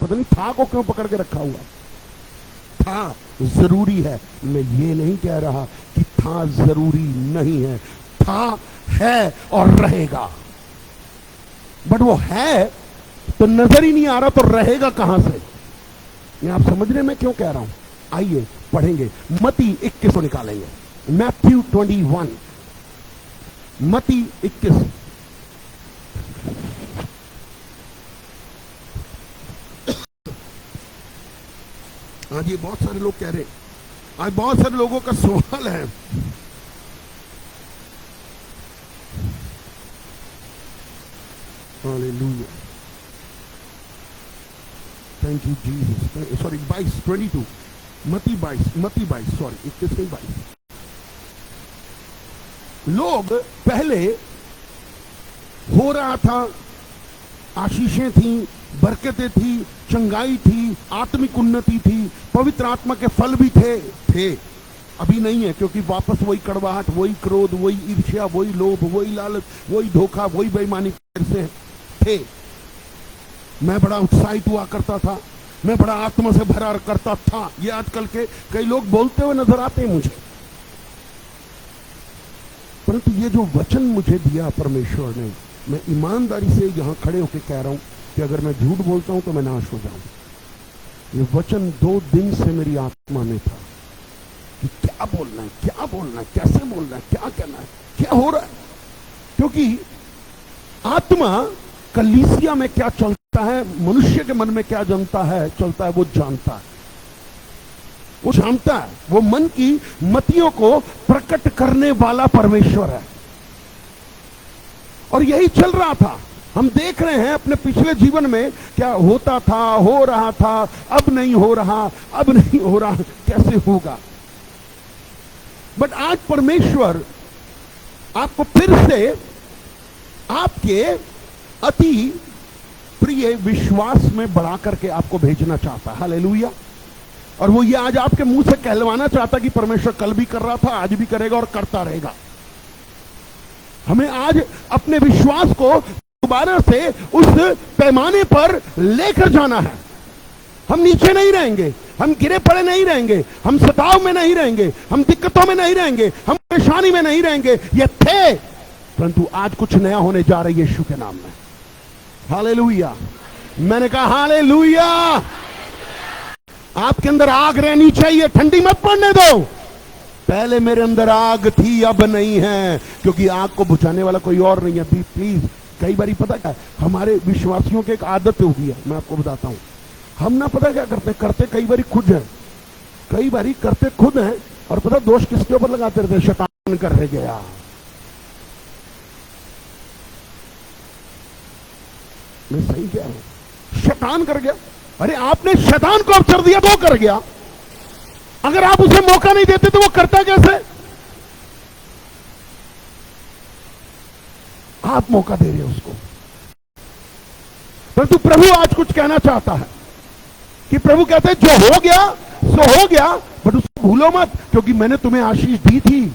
पता नहीं था को क्यों पकड़ के रखा हुआ। था जरूरी है, मैं ये नहीं कह रहा कि था जरूरी नहीं है, था है और रहेगा। बट वो है तो नजर ही नहीं आ रहा, तो रहेगा कहां से? ये आप समझ रहे मैं क्यों कह रहा हूं? आइए पढ़ेंगे, मत्ती 21 को निकालेंगे, मैथ्यू 21, मत्ती 21। आज ये बहुत सारे लोग कह रहे, आज बहुत सारे लोगों का सवाल है, hallelujah, thank you Jesus, sorry 22, मत्ती 22, सॉरी 21 नहीं 22। लोग पहले हो रहा था, आशीषें थी, बरकतें थी, चंगाई थी, आत्मिक उन्नति थी, पवित्र आत्मा के फल भी थे। अभी नहीं है, क्योंकि वापस वही कड़वाहट, वही क्रोध, वही ईर्ष्या, वही लोभ, वही लालच, वही धोखा, वही बेईमानी से थे। मैं बड़ा उत्साहित हुआ करता था, मैं बड़ा आत्मा से भरा करता था। ये आजकल के कई लोग बोलते हुए नजर आते हैं मुझे। परंतु ये जो वचन मुझे दिया परमेश्वर ने, मैं ईमानदारी से यहां खड़े होकर कह रहा हूं कि अगर मैं झूठ बोलता हूं तो मैं नाश हो जाऊं। ये वचन 2 दिन से मेरी आत्मा में था कि क्या बोलना है, क्या बोलना है, कैसे बोलना है, क्या कहना है, क्या हो रहा है। क्योंकि आत्मा कलीसिया में क्या चलता है, मनुष्य के मन में क्या चलता है, वो जानता है, वो जानता है। वो मन की मतियों को प्रकट करने वाला परमेश्वर है। और यही चल रहा था। हम देख रहे हैं अपने पिछले जीवन में क्या होता था, हो रहा था, अब नहीं हो रहा, अब नहीं हो रहा, कैसे होगा। बट आज परमेश्वर आपको फिर से आपके अति प्रिय विश्वास में बढ़ा करके आपको भेजना चाहता है। हालेलुया। और वो ये आज आपके मुंह से कहलवाना चाहता कि परमेश्वर कल भी कर रहा था, आज भी करेगा और करता रहेगा। हमें आज अपने विश्वास को दोबारा से उस पैमाने पर लेकर जाना है। हम नीचे नहीं रहेंगे, हम गिरे पड़े नहीं रहेंगे, हम सताव में नहीं रहेंगे, हम दिक्कतों में नहीं रहेंगे, हम परेशानी में नहीं रहेंगे। ये थे, परंतु आज कुछ नया होने जा रहा है यीशु के नाम में। हालेलुया। मैंने कहा हालेलुया। आपके अंदर आग रहनी चाहिए, ठंडी मत पड़ने दो। पहले मेरे अंदर आग थी, अब नहीं है, क्योंकि आग को बुझाने वाला कोई और नहीं है। प्लीज, कई बार पता क्या हमारे विश्वासियों की एक आदत होगी है, मैं आपको बताता हूं। हम ना पता क्या करते कई बार खुद हैं, कई बार करते खुद हैं, और पता दोष किसके ऊपर लगाते रहते, शैतान कर रह गया। मैं सही कह रहा हूं, शैतान कर गया। अरे आपने शैतान को अवसर दिया तो वो कर गया। अगर आप उसे मौका नहीं देते तो वो करता कैसे? आप मौका दे रहे हो उसको। परंतु प्रभु आज कुछ कहना चाहता है कि प्रभु कहते हैं जो हो गया सो हो गया, बट उसको भूलो मत, क्योंकि मैंने तुम्हें आशीष दी थी।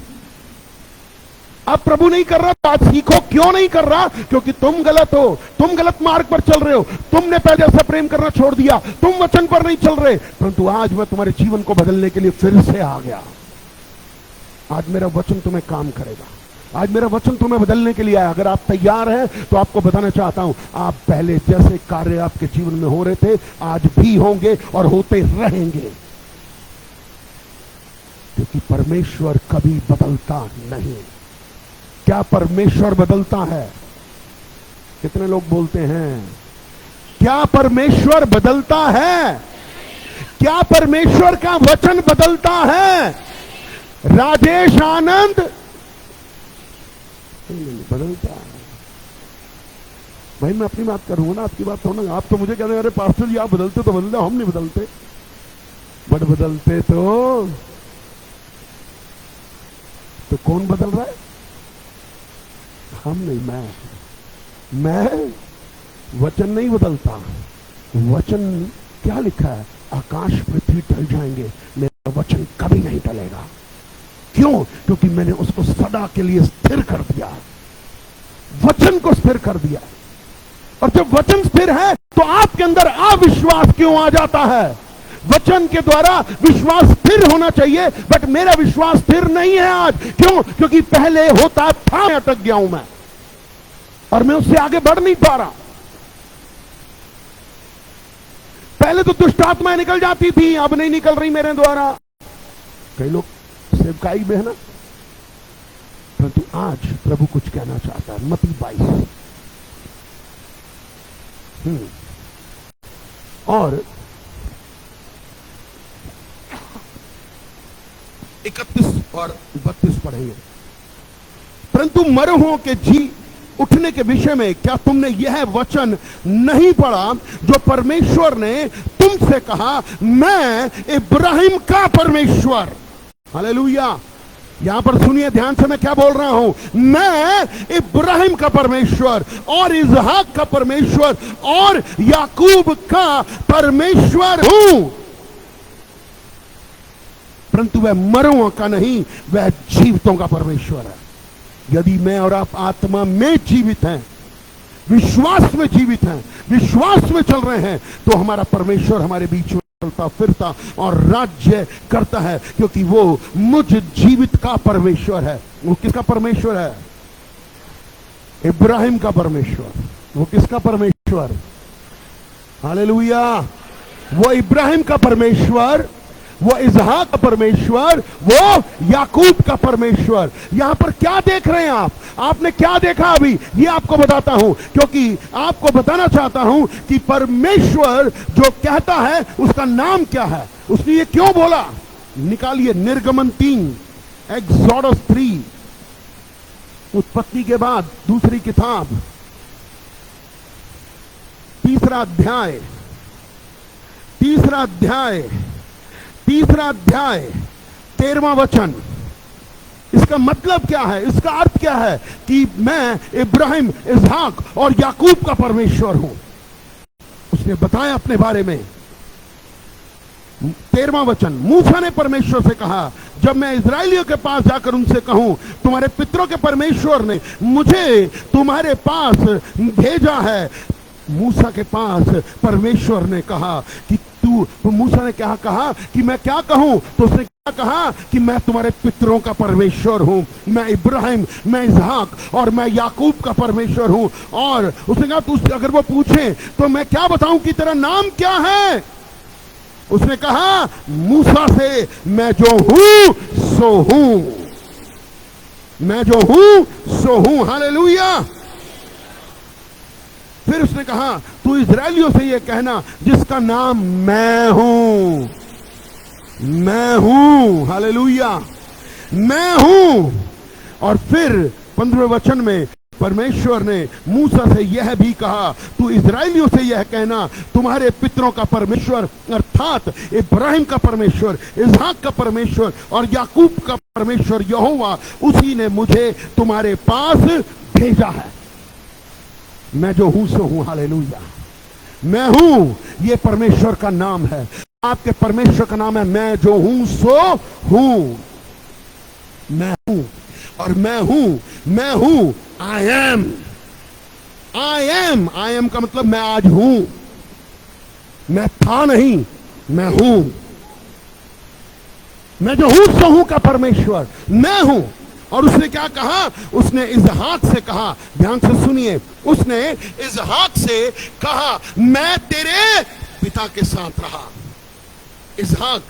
अब प्रभु नहीं कर रहा, बात सीखो। क्यों नहीं कर रहा? क्योंकि तुम गलत हो, तुम गलत मार्ग पर चल रहे हो, तुमने पहले से प्रेम करना छोड़ दिया, तुम वचन पर नहीं चल रहे। परंतु आज मैं तुम्हारे जीवन को बदलने के लिए फिर से आ गया। आज मेरा वचन तुम्हें काम करेगा, आज मेरा वचन तुम्हें बदलने के लिए आया। अगर आप तैयार हैं तो आपको बताना चाहता हूं, आप पहले जैसे कार्य आपके जीवन में हो रहे थे आज भी होंगे और होते रहेंगे, क्योंकि परमेश्वर कभी बदलता नहीं। क्या परमेश्वर बदलता है? कितने लोग बोलते हैं क्या परमेश्वर बदलता है? क्या परमेश्वर का वचन बदलता है? राजेश आनंद बदलता है। भाई मैं अपनी बात करूंगा ना, आपकी बात होना। आप तो मुझे कहते हैं अरे पास्टर जी आप बदलते तो बदलते, हम नहीं बदलते। बट बदलते तो कौन बदल रहा है? हम नहीं, मैं वचन नहीं बदलता। वचन क्या लिखा है? आकाश पृथ्वी टल जाएंगे, मेरा वचन कभी नहीं टलेगा। क्यों? क्योंकि मैंने उसको सदा के लिए स्थिर कर दिया, वचन को स्थिर कर दिया। और जब वचन स्थिर है तो आपके अंदर अविश्वास क्यों आ जाता है? वचन के द्वारा विश्वास स्थिर होना चाहिए, बट मेरा विश्वास स्थिर नहीं है आज। क्यों? क्योंकि पहले होता था, अटक गया हूं मैं, और मैं उससे आगे बढ़ नहीं पा रहा। पहले तो दुष्ट आत्माएं निकल जाती थी, अब नहीं निकल रही मेरे द्वारा। कई लोग सेवकाई में है ना, परंतु आज प्रभु कुछ कहना चाहता है। मत्ती 22 और 31 और 32 पढ़ेंगे। परंतु मरे हुओं के जी उठने के विषय में क्या तुमने यह वचन नहीं पढ़ा जो परमेश्वर ने तुमसे कहा, मैं इब्राहिम का परमेश्वर। हालेलुया। यहां पर सुनिए ध्यान से, मैं क्या बोल रहा हूं। मैं इब्राहिम का परमेश्वर और इसहाक का परमेश्वर और याकूब का परमेश्वर हूं। परंतु वह मरों का नहीं, वह जीवितों का परमेश्वर है। यदि मैं और आप आत्मा में जीवित हैं, विश्वास में जीवित हैं, विश्वास में चल रहे हैं, तो हमारा परमेश्वर हमारे बीच में चलता फिरता और राज्य करता है, क्योंकि वो मुझ जीवित का परमेश्वर है। वो किसका परमेश्वर है? इब्राहिम का परमेश्वर। वो किसका परमेश्वर? हालेलुया। वो इब्राहिम का परमेश्वर, वो इसहाक का परमेश्वर, वो याकूब का परमेश्वर। यहां पर क्या देख रहे हैं आप? आपने क्या देखा अभी? ये आपको बताता हूं, क्योंकि आपको बताना चाहता हूं कि परमेश्वर जो कहता है उसका नाम क्या है, उसने ये क्यों बोला। निकालिए निर्गमन 3, एक्सोडस 3, उत्पत्ति के बाद दूसरी किताब, तीसरा अध्याय 13वां वचन। इसका मतलब क्या है? इसका अर्थ क्या है? कि मैं इब्राहिम, इसहाक और याकूब का परमेश्वर हूं। उसने बताया अपने बारे में। 13वां वचन, मूसा ने परमेश्वर से कहा, जब मैं इजराइलियों के पास जाकर उनसे कहूं, तुम्हारे पितरों के परमेश्वर ने मुझे तुम्हारे पास भेजा है। मूसा के पास परमेश्वर ने कहा कि मूसा ने क्या कहा कि मैं क्या कहूं? तो उसने क्या कहा कि मैं तुम्हारे पितरों का परमेश्वर हूं, मैं इब्राहिम, मैं इसहाक और मैं याकूब का परमेश्वर हूं। और उसने कहा तू अगर वो पूछे तो मैं क्या बताऊं कि तेरा नाम क्या है? उसने कहा मूसा से, मैं जो हूं सो हूं, मैं जो हूं सो हूं। हालेलुया। फिर उसने कहा तू इजराइलियों से यह कहना जिसका नाम मैं हूं, मैं हूं। हालेलुया, मैं हूं। और फिर 15वें वचन में परमेश्वर ने मूसा से यह भी कहा, तू इजराइलियों से यह कहना, तुम्हारे पितरों का परमेश्वर अर्थात इब्राहिम का परमेश्वर, इसहाक का परमेश्वर और याकूब का परमेश्वर यहोवा, उसी ने मुझे तुम्हारे पास भेजा है। मैं जो हूं सो हूं। हालेलुया। मैं हूं, ये परमेश्वर का नाम है। आपके परमेश्वर का नाम है मैं जो हूं सो हूं। मैं हूं और मैं हूं आई एम। आई एम का मतलब मैं आज हूं, मैं था नहीं, मैं हूं। मैं जो हूं सो हूं का परमेश्वर मैं हूं। और उसने क्या कहा? उसने इसहाक से कहा, ध्यान से सुनिए, उसने इसहाक से कहा मैं तेरे पिता के साथ रहा। इसहाक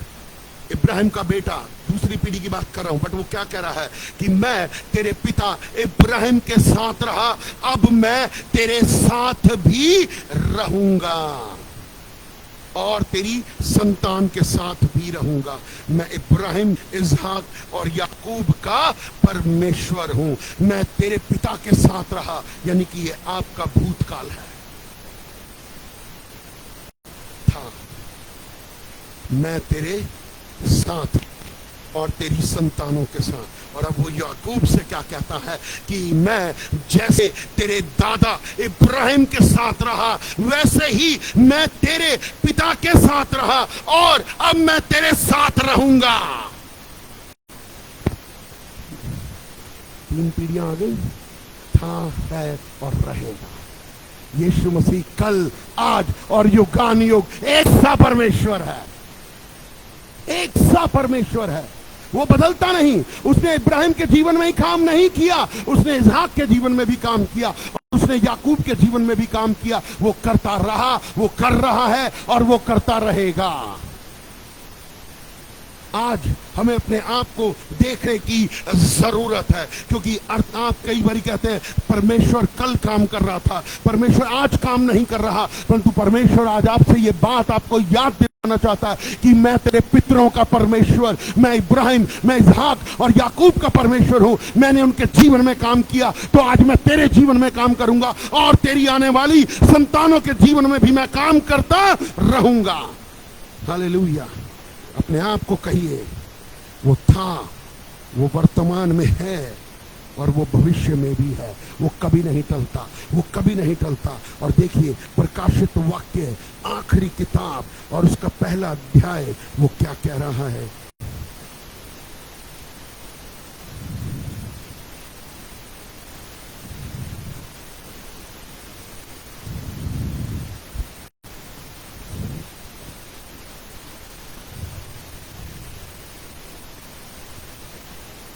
इब्राहिम का बेटा, दूसरी पीढ़ी की बात कर रहा हूं, बट वो क्या कह रहा है कि मैं तेरे पिता इब्राहिम के साथ रहा, अब मैं तेरे साथ भी रहूंगा और तेरी संतान के साथ भी रहूंगा। मैं इब्राहिम, इसहाक और याकूब का परमेश्वर हूं। मैं तेरे पिता के साथ रहा, यानी कि ये आपका भूतकाल है। था, मैं तेरे साथ और तेरी संतानों के साथ। और अब वो याकूब से क्या कहता है कि मैं जैसे तेरे दादा इब्राहिम के साथ रहा, वैसे ही मैं तेरे पिता के साथ रहा और अब मैं तेरे साथ रहूंगा। 3 पीढ़ियां आ गई, था, है और रहेगा। यीशु मसीह कल, आज और युगानुयुग एक सा परमेश्वर है, एक सा परमेश्वर है। वो बदलता नहीं। उसने इब्राहिम के जीवन में ही काम नहीं किया, उसने इसहाक के जीवन में भी काम किया, और उसने याकूब के जीवन में भी काम किया। वो करता रहा, वो कर रहा है और वो करता रहेगा। आज हमें अपने आप को देखने की जरूरत है, क्योंकि आप कई बार कहते हैं परमेश्वर कल काम कर रहा था, परमेश्वर आज काम नहीं कर रहा, परंतु परमेश्वर आज आपसे ये बात आपको याद दिलाना चाहता है कि मैं तेरे पितरों का परमेश्वर, मैं इब्राहिम, मैं इसहाक और याकूब का परमेश्वर हूं। मैंने उनके जीवन में काम किया, तो आज मैं तेरे जीवन में काम करूंगा और तेरी आने वाली संतानों के जीवन में भी मैं काम करता रहूंगा। हालेलुया। अपने आप को कहिए, वो था, वो वर्तमान में है और वो भविष्य में भी है। वो कभी नहीं टलता, वो कभी नहीं टलता। और देखिए प्रकाशित वाक्य आखिरी किताब और उसका पहला अध्याय वो क्या कह रहा है।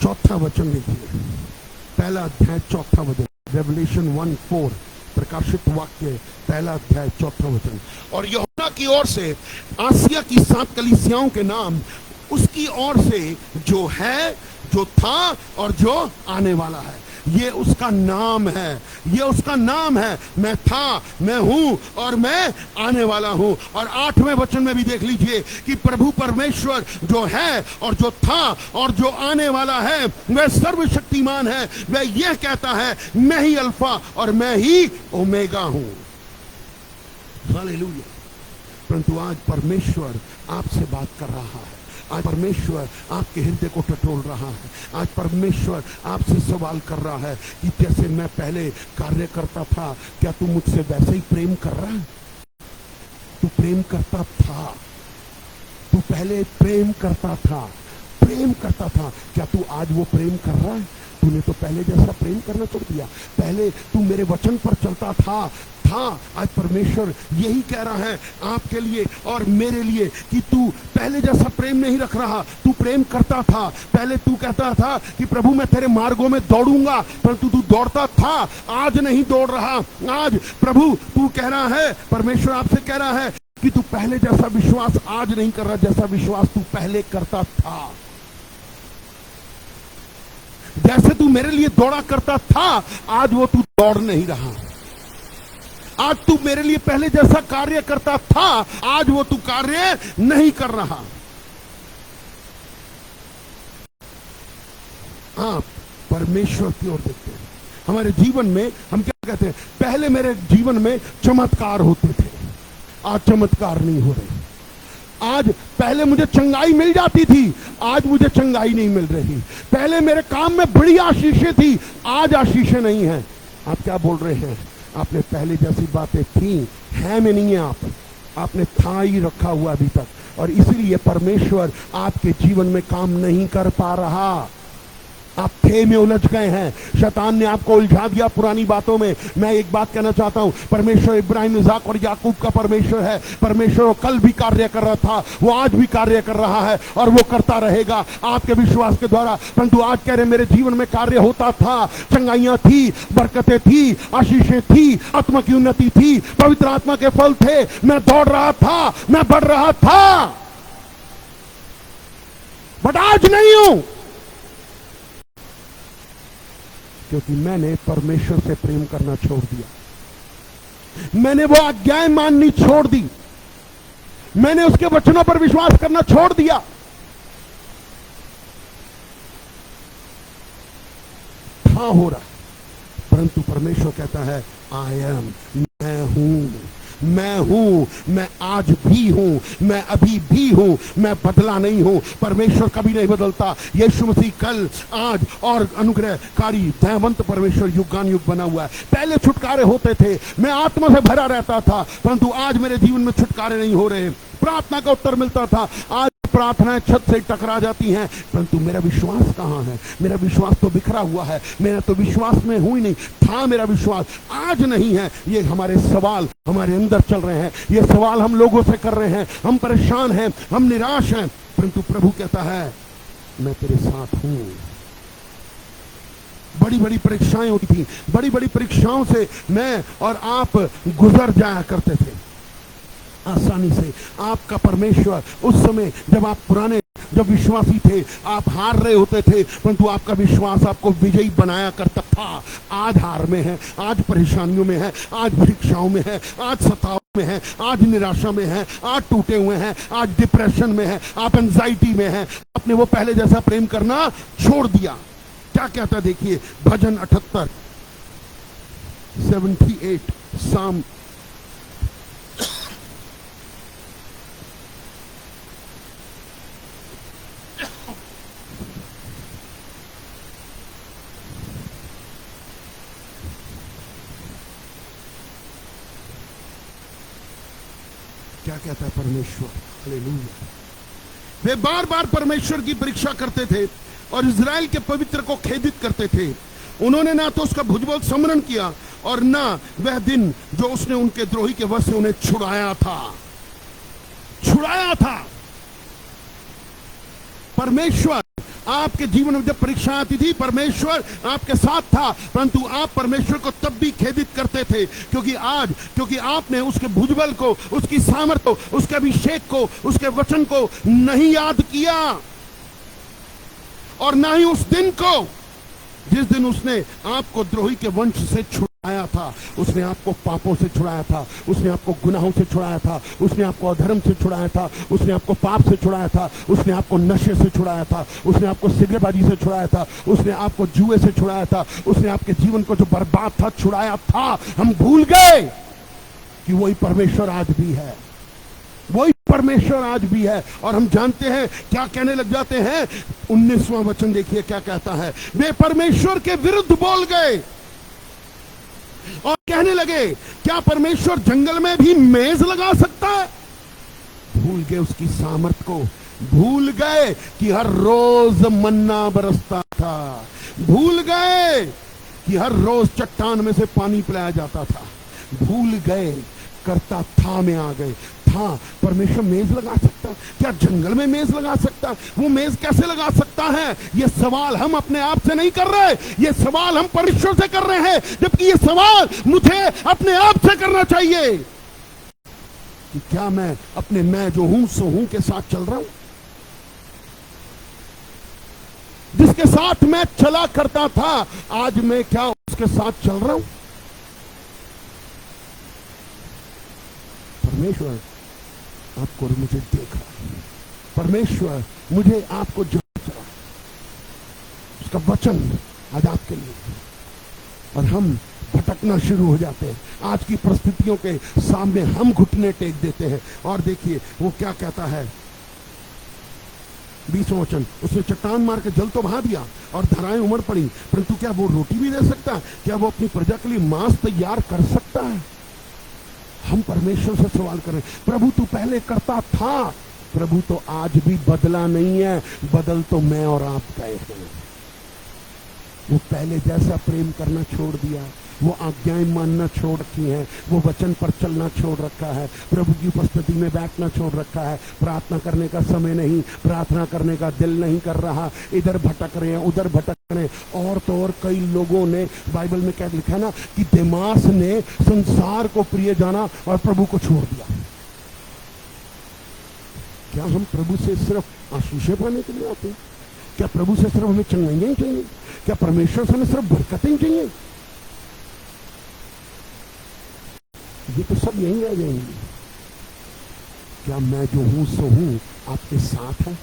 चौथा वचन देखिए, पहला अध्याय चौथा वचन, रेवलेशन 1:4, प्रकाशित वाक्य पहला अध्याय चौथा वचन। और यूहन्ना की ओर से आसिया की 7 कलीसियाओं के नाम उसकी ओर से जो है, जो था और जो आने वाला है। ये उसका नाम है, ये उसका नाम है। मैं था, मैं हूं और मैं आने वाला हूं। और 8वें वचन में भी देख लीजिए कि प्रभु परमेश्वर जो है और जो था और जो आने वाला है वह सर्वशक्तिमान है। वह यह कहता है, मैं ही अल्फा और मैं ही ओमेगा हूं। हालेलुया। परंतु आज परमेश्वर आपसे बात कर रहा है, आज परमेश्वर आपके हृदय को टटोल रहा है। आज परमेश्वर आपसे सवाल कर रहा है कि जैसे मैं पहले कार्य करता था, क्या तू मुझसे वैसे ही प्रेम कर रहा है? तू प्रेम करता था, तू पहले प्रेम करता था, प्रेम करता था, क्या तू आज वो प्रेम कर रहा है? तूने तो पहले जैसा प्रेम करना छोड़ दिया। पहले तू मेरे वचन पर चलता था। आज परमेश्वर यही कह रहा है आपके लिए और मेरे लिए कि तू पहले जैसा प्रेम नहीं रख रहा। तू प्रेम करता था, पहले तू कहता था कि प्रभु मैं तेरे मार्गों में दौड़ूंगा, परंतु तू दौड़ता था, आज नहीं दौड़ रहा। आज प्रभु तू कह रहा है, परमेश्वर आपसे कह रहा है कि तू पहले जैसा विश्वास आज नहीं कर रहा, जैसा विश्वास तू पहले करता था। जैसे तू मेरे लिए दौड़ा करता था, आज वो तू दौड़ नहीं रहा। आज तू मेरे लिए पहले जैसा कार्य करता था, आज वो तू कार्य नहीं कर रहा। आप परमेश्वर की ओर देखते हैं। हमारे जीवन में हम क्या कहते हैं, पहले मेरे जीवन में चमत्कार होते थे, आज चमत्कार नहीं हो रहे। आज पहले मुझे चंगाई मिल जाती थी, आज मुझे चंगाई नहीं मिल रही। पहले मेरे काम में बड़ी आशीषें थी, आज आशीषें नहीं है। आप क्या बोल रहे हैं? आपने पहले जैसी बातें थी है में नहीं है, आपने था ही रखा हुआ अभी तक, और इसीलिए परमेश्वर आपके जीवन में काम नहीं कर पा रहा। आप थे में उलझ गए हैं, शैतान ने आपको उलझा दिया पुरानी बातों में। मैं एक बात कहना चाहता हूं, परमेश्वर इब्राहिम, इसहाक और याकूब का परमेश्वर है। परमेश्वर कल भी कार्य कर रहा था, वो आज भी कार्य कर रहा है और वो करता रहेगा आपके विश्वास के द्वारा। परंतु आज कह रहे मेरे जीवन में कार्य होता था, चंगाइयां थी, बरकतें थी, आशीषें थी, आत्मा की उन्नति थी, पवित्र आत्मा के फल थे, मैं दौड़ रहा था, मैं बढ़ रहा था, बट आज नहीं हूं, क्योंकि मैंने परमेश्वर से प्रेम करना छोड़ दिया। मैंने वो आज्ञाएं माननी छोड़ दी, मैंने उसके वचनों पर विश्वास करना छोड़ दिया। था हो रहा, परंतु परमेश्वर कहता है आई एम, मैं हूं, मैं हूं, मैं आज भी हूं, मैं अभी भी हूं, मैं बदला नहीं हूं। परमेश्वर कभी नहीं बदलता। यीशु मसीह कल, आज और अनुग्रहकारी दयावंत परमेश्वर युगानुयुग बना हुआ है। पहले छुटकारे होते थे, मैं आत्मा से भरा रहता था, परंतु आज मेरे जीवन में छुटकारे नहीं हो रहे। प्रार्थना का उत्तर मिलता था, आज प्रार्थनाएं छत से टकरा जाती हैं, परंतु मेरा विश्वास कहां है? मेरा विश्वास तो बिखरा हुआ है, मेरा तो विश्वास में हुई नहीं था, मेरा विश्वास आज नहीं है। ये हमारे सवाल हमारे अंदर चल रहे हैं, ये सवाल हम लोगों से कर रहे हैं, हम परेशान हैं, हम निराश हैं, परंतु प्रभु कहता है मैं तेरे साथ हूं। बड़ी बड़ी परीक्षाएं होती थी, बड़ी बड़ी परीक्षाओं से मैं और आप गुजर जाया करते थे आसानी से। आपका परमेश्वर उस समय जब विश्वासी थे, आप हार रहे होते थे, परंतु आपका विश्वास आपको विजयी बनाया करता था। आज हार में है, आज परेशानियों में है, आज परीक्षाओं में है, आज सताव में है, आज निराशा में है, आज टूटे हुए हैं, आज डिप्रेशन में है, आप एंजाइटी में है। आपने वो पहले जैसा प्रेम करना छोड़ दिया। क्या कहता देखिए भजन 78 78 साम क्या कहता है परमेश्वर? हालेलुया। वे बार बार परमेश्वर की परीक्षा करते थे और इजराइल के पवित्र को खेदित करते थे। उन्होंने ना तो उसका भुजबल स्मरण किया और ना वह दिन जो उसने उनके द्रोही के वश से उन्हें छुड़ाया था। परमेश्वर आपके जीवन में जब परीक्षा आती थी, परमेश्वर आपके साथ था, परंतु आप परमेश्वर को तब भी खेदित करते थे, क्योंकि आपने उसके भुजबल को, उसकी सामर्थ को, उसके अभिषेक को, उसके वचन को नहीं याद किया, और ना ही उस दिन को जिस दिन उसने आपको द्रोही के वंश से छुड़ाया था। उसने आपको पापों से छुड़ाया था, उसने आपको गुनाहों से छुड़ाया था, उसने आपको अधर्म से छुड़ाया था, उसने आपको पाप से छुड़ाया था, उसने आपको नशे से छुड़ाया था, उसने आपको सिगरेटबाजी से छुड़ाया था, उसने आपको जुए से छुड़ाया था, उसने आपके जीवन को जो बर्बाद था छुड़ाया था। हम भूल गए कि वही परमेश्वर आज भी है, वही परमेश्वर आज भी है। और हम जानते हैं क्या कहने लग जाते हैं। 19वां वचन देखिए क्या कहता है। वे परमेश्वर के विरुद्ध बोल गए और कहने लगे, क्या परमेश्वर जंगल में भी मेज लगा सकता है? भूल गए उसकी सामर्थ को, भूल गए कि हर रोज मन्ना बरसता था, भूल गए कि हर रोज चट्टान में से पानी पिलाया जाता था, भूल गए, करता था में आ गए। हाँ, परमेश्वर मेज लगा सकता, क्या जंगल में मेज लगा सकता? वो मेज कैसे लगा सकता है? ये सवाल हम अपने आप से नहीं कर रहे, ये सवाल हम परमेश्वर से कर रहे हैं, जबकि ये सवाल मुझे अपने आप से करना चाहिए कि क्या मैं अपने मैं जो हूं सो हूं के साथ चल रहा हूं? जिसके साथ मैं चला करता था, आज मैं क्या उसके साथ चल रहा हूं? परमेश्वर आपको और मुझे देख रहा है, परमेश्वर मुझे आपको जांच रहा है, उसका वचन आज आपके लिए। और हम भटकना शुरू हो जाते हैं, आज की परिस्थितियों के सामने हम घुटने टेक देते हैं। और देखिए वो क्या कहता है 20वां वचन, उसने चट्टान मार के जल तो बहा दिया और धाराएं उमड़ पड़ी, परंतु क्या वो रोटी भी दे सकता है? क्या वो अपनी प्रजा के लिए मांस तैयार कर सकता है? हम परमेश्वर से सवाल करें, प्रभु तू पहले करता था, प्रभु तो आज भी बदला नहीं है, बदल तो मैं और आप गए हैं। वो पहले जैसा प्रेम करना छोड़ दिया, वो आज्ञाएं मानना छोड़ रखी हैं, वो वचन पर चलना छोड़ रखा है, प्रभु की उपस्थिति में बैठना छोड़ रखा है, प्रार्थना करने का समय नहीं, प्रार्थना करने का दिल नहीं कर रहा, इधर भटक रहे हैं उधर भटक रहे हैं। और तो और कई लोगों ने, बाइबल में क्या लिखा है ना, कि देमास ने संसार को प्रिय जाना और प्रभु को छोड़ दिया। क्या हम प्रभु से सिर्फ आशीषें पाने के लिए आते हैं? क्या प्रभु से सिर्फ हमें चंगाइयां ही चाहिए? क्या परमेश्वर से हमें सिर्फ बरकतें ही चाहिए? ये तो सब यहीं रह जाएंगे। क्या मैं जो हूं सो हूं आपके साथ है?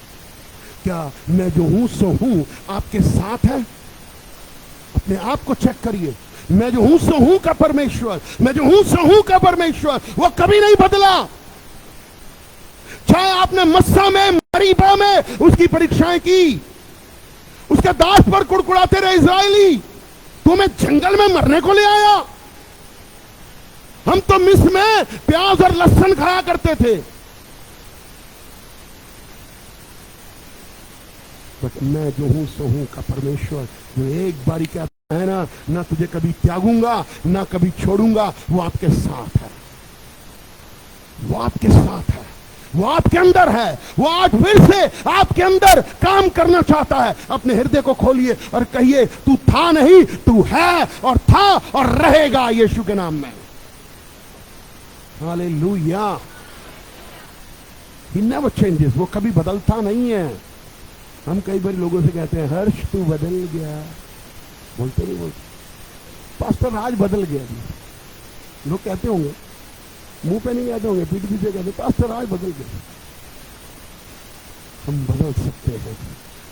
क्या मैं जो हूं सो हूं आपके साथ है? अपने आप को चेक करिए। मैं जो हूं सो हूं का परमेश्वर, मैं जो हूं सो हूं का परमेश्वर, वो कभी नहीं बदला। चाहे आपने मस्सा में, मरीबा में उसकी परीक्षाएं की, उसके दास पर कुड़कुड़ाते रहे इजरायली, तुम्हें जंगल में मरने को ले आया। हम तो मिस्र में प्याज और लहसुन खाया करते थे, बट मैं जो हूं सो हूं का परमेश्वर जो एक बारी कहता है ना तुझे कभी त्यागूंगा ना कभी छोड़ूंगा, वो आपके साथ है, वो आपके साथ है, वो आपके अंदर है, वो आज फिर से आपके अंदर काम करना चाहता है। अपने हृदय को खोलिए और कहिए, तू था नहीं, तू है और था और रहेगा यीशु के नाम में। हालेलुया। ही नेवर चेंजेस, वो कभी बदलता नहीं है। हम कई बार लोगों से कहते हैं, हर्ष तू बदल गया, बोलते नहीं बोलते, पास्टर आज बदल गया। लोग कहते होंगे, मुंह पे नहीं कहते होंगे, पीठ पीछे कहते, पास्टर आज बदल गया। हम बदल सकते हैं,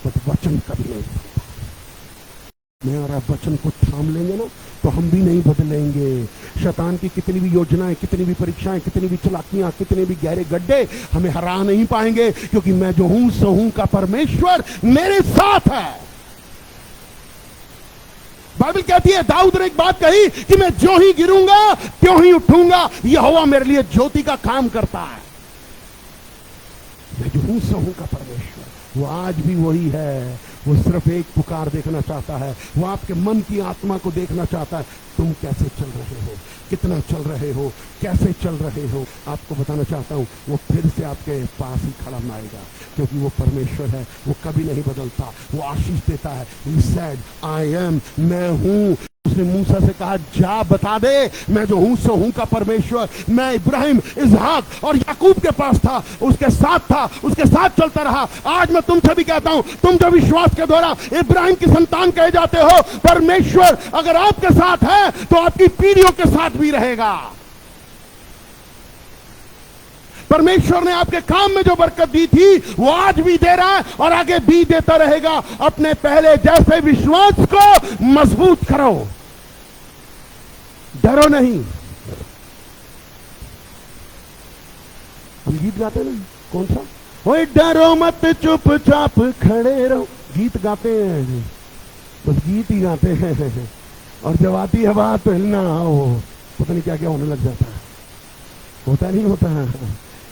बट वचन कभी नहीं बदलता। मैं और आप वचन को थाम लेंगे ना, तो हम भी नहीं बदलेंगे। शैतान की कितनी भी योजनाएं, कितनी भी परीक्षाएं, कितनी भी चलाकियां, कितने भी गहरे गड्ढे हमें हरा नहीं पाएंगे, क्योंकि मैं जो हूं सो हूं का परमेश्वर मेरे साथ है। बाइबल कहती है, दाऊद ने एक बात कही कि मैं जो ही गिरूंगा त्यों ही उठूंगा, यहोवा मेरे लिए ज्योति का काम करता है। मैं जो हूं सो हूं का परमेश्वर, वो आज भी वही है। वो सिर्फ एक पुकार देखना चाहता है, वो आपके मन की आत्मा को देखना चाहता है। तुम कैसे चल रहे हो, कितना चल रहे हो, कैसे चल रहे हो। आपको बताना चाहता हूं, वो फिर से आपके पास ही खड़ा आएगा, क्योंकि वो परमेश्वर है, वो कभी नहीं बदलता, वो आशीष देता है। He said, I am, मैं हूं। उसने मूसा से कहा, जा बता दे, मैं जो हूं सो हूं का परमेश्वर। मैं इब्राहिम, इसहाक और याकूब के पास था, उसके साथ था, उसके साथ चलता रहा। आज मैं तुमसे भी कहता हूं, तुम जो विश्वास के द्वारा इब्राहिम की संतान कहे जाते हो, परमेश्वर अगर आपके साथ है तो आपकी पीढ़ियों के साथ भी रहेगा। परमेश्वर ने आपके काम में जो बरकत दी थी, वो आज भी दे रहा है और आगे भी देता रहेगा। अपने पहले जैसे विश्वास को मजबूत करो, डरो नहीं। हम गीत गाते ना, कौन सा, ओए डरो मत चुपचाप खड़े रहो, गीत गाते हैं, बस गीत ही गाते हैं। और जब आती है बात तो हिलना, पता नहीं क्या क्या होने लग जाता है। होता नहीं होता है।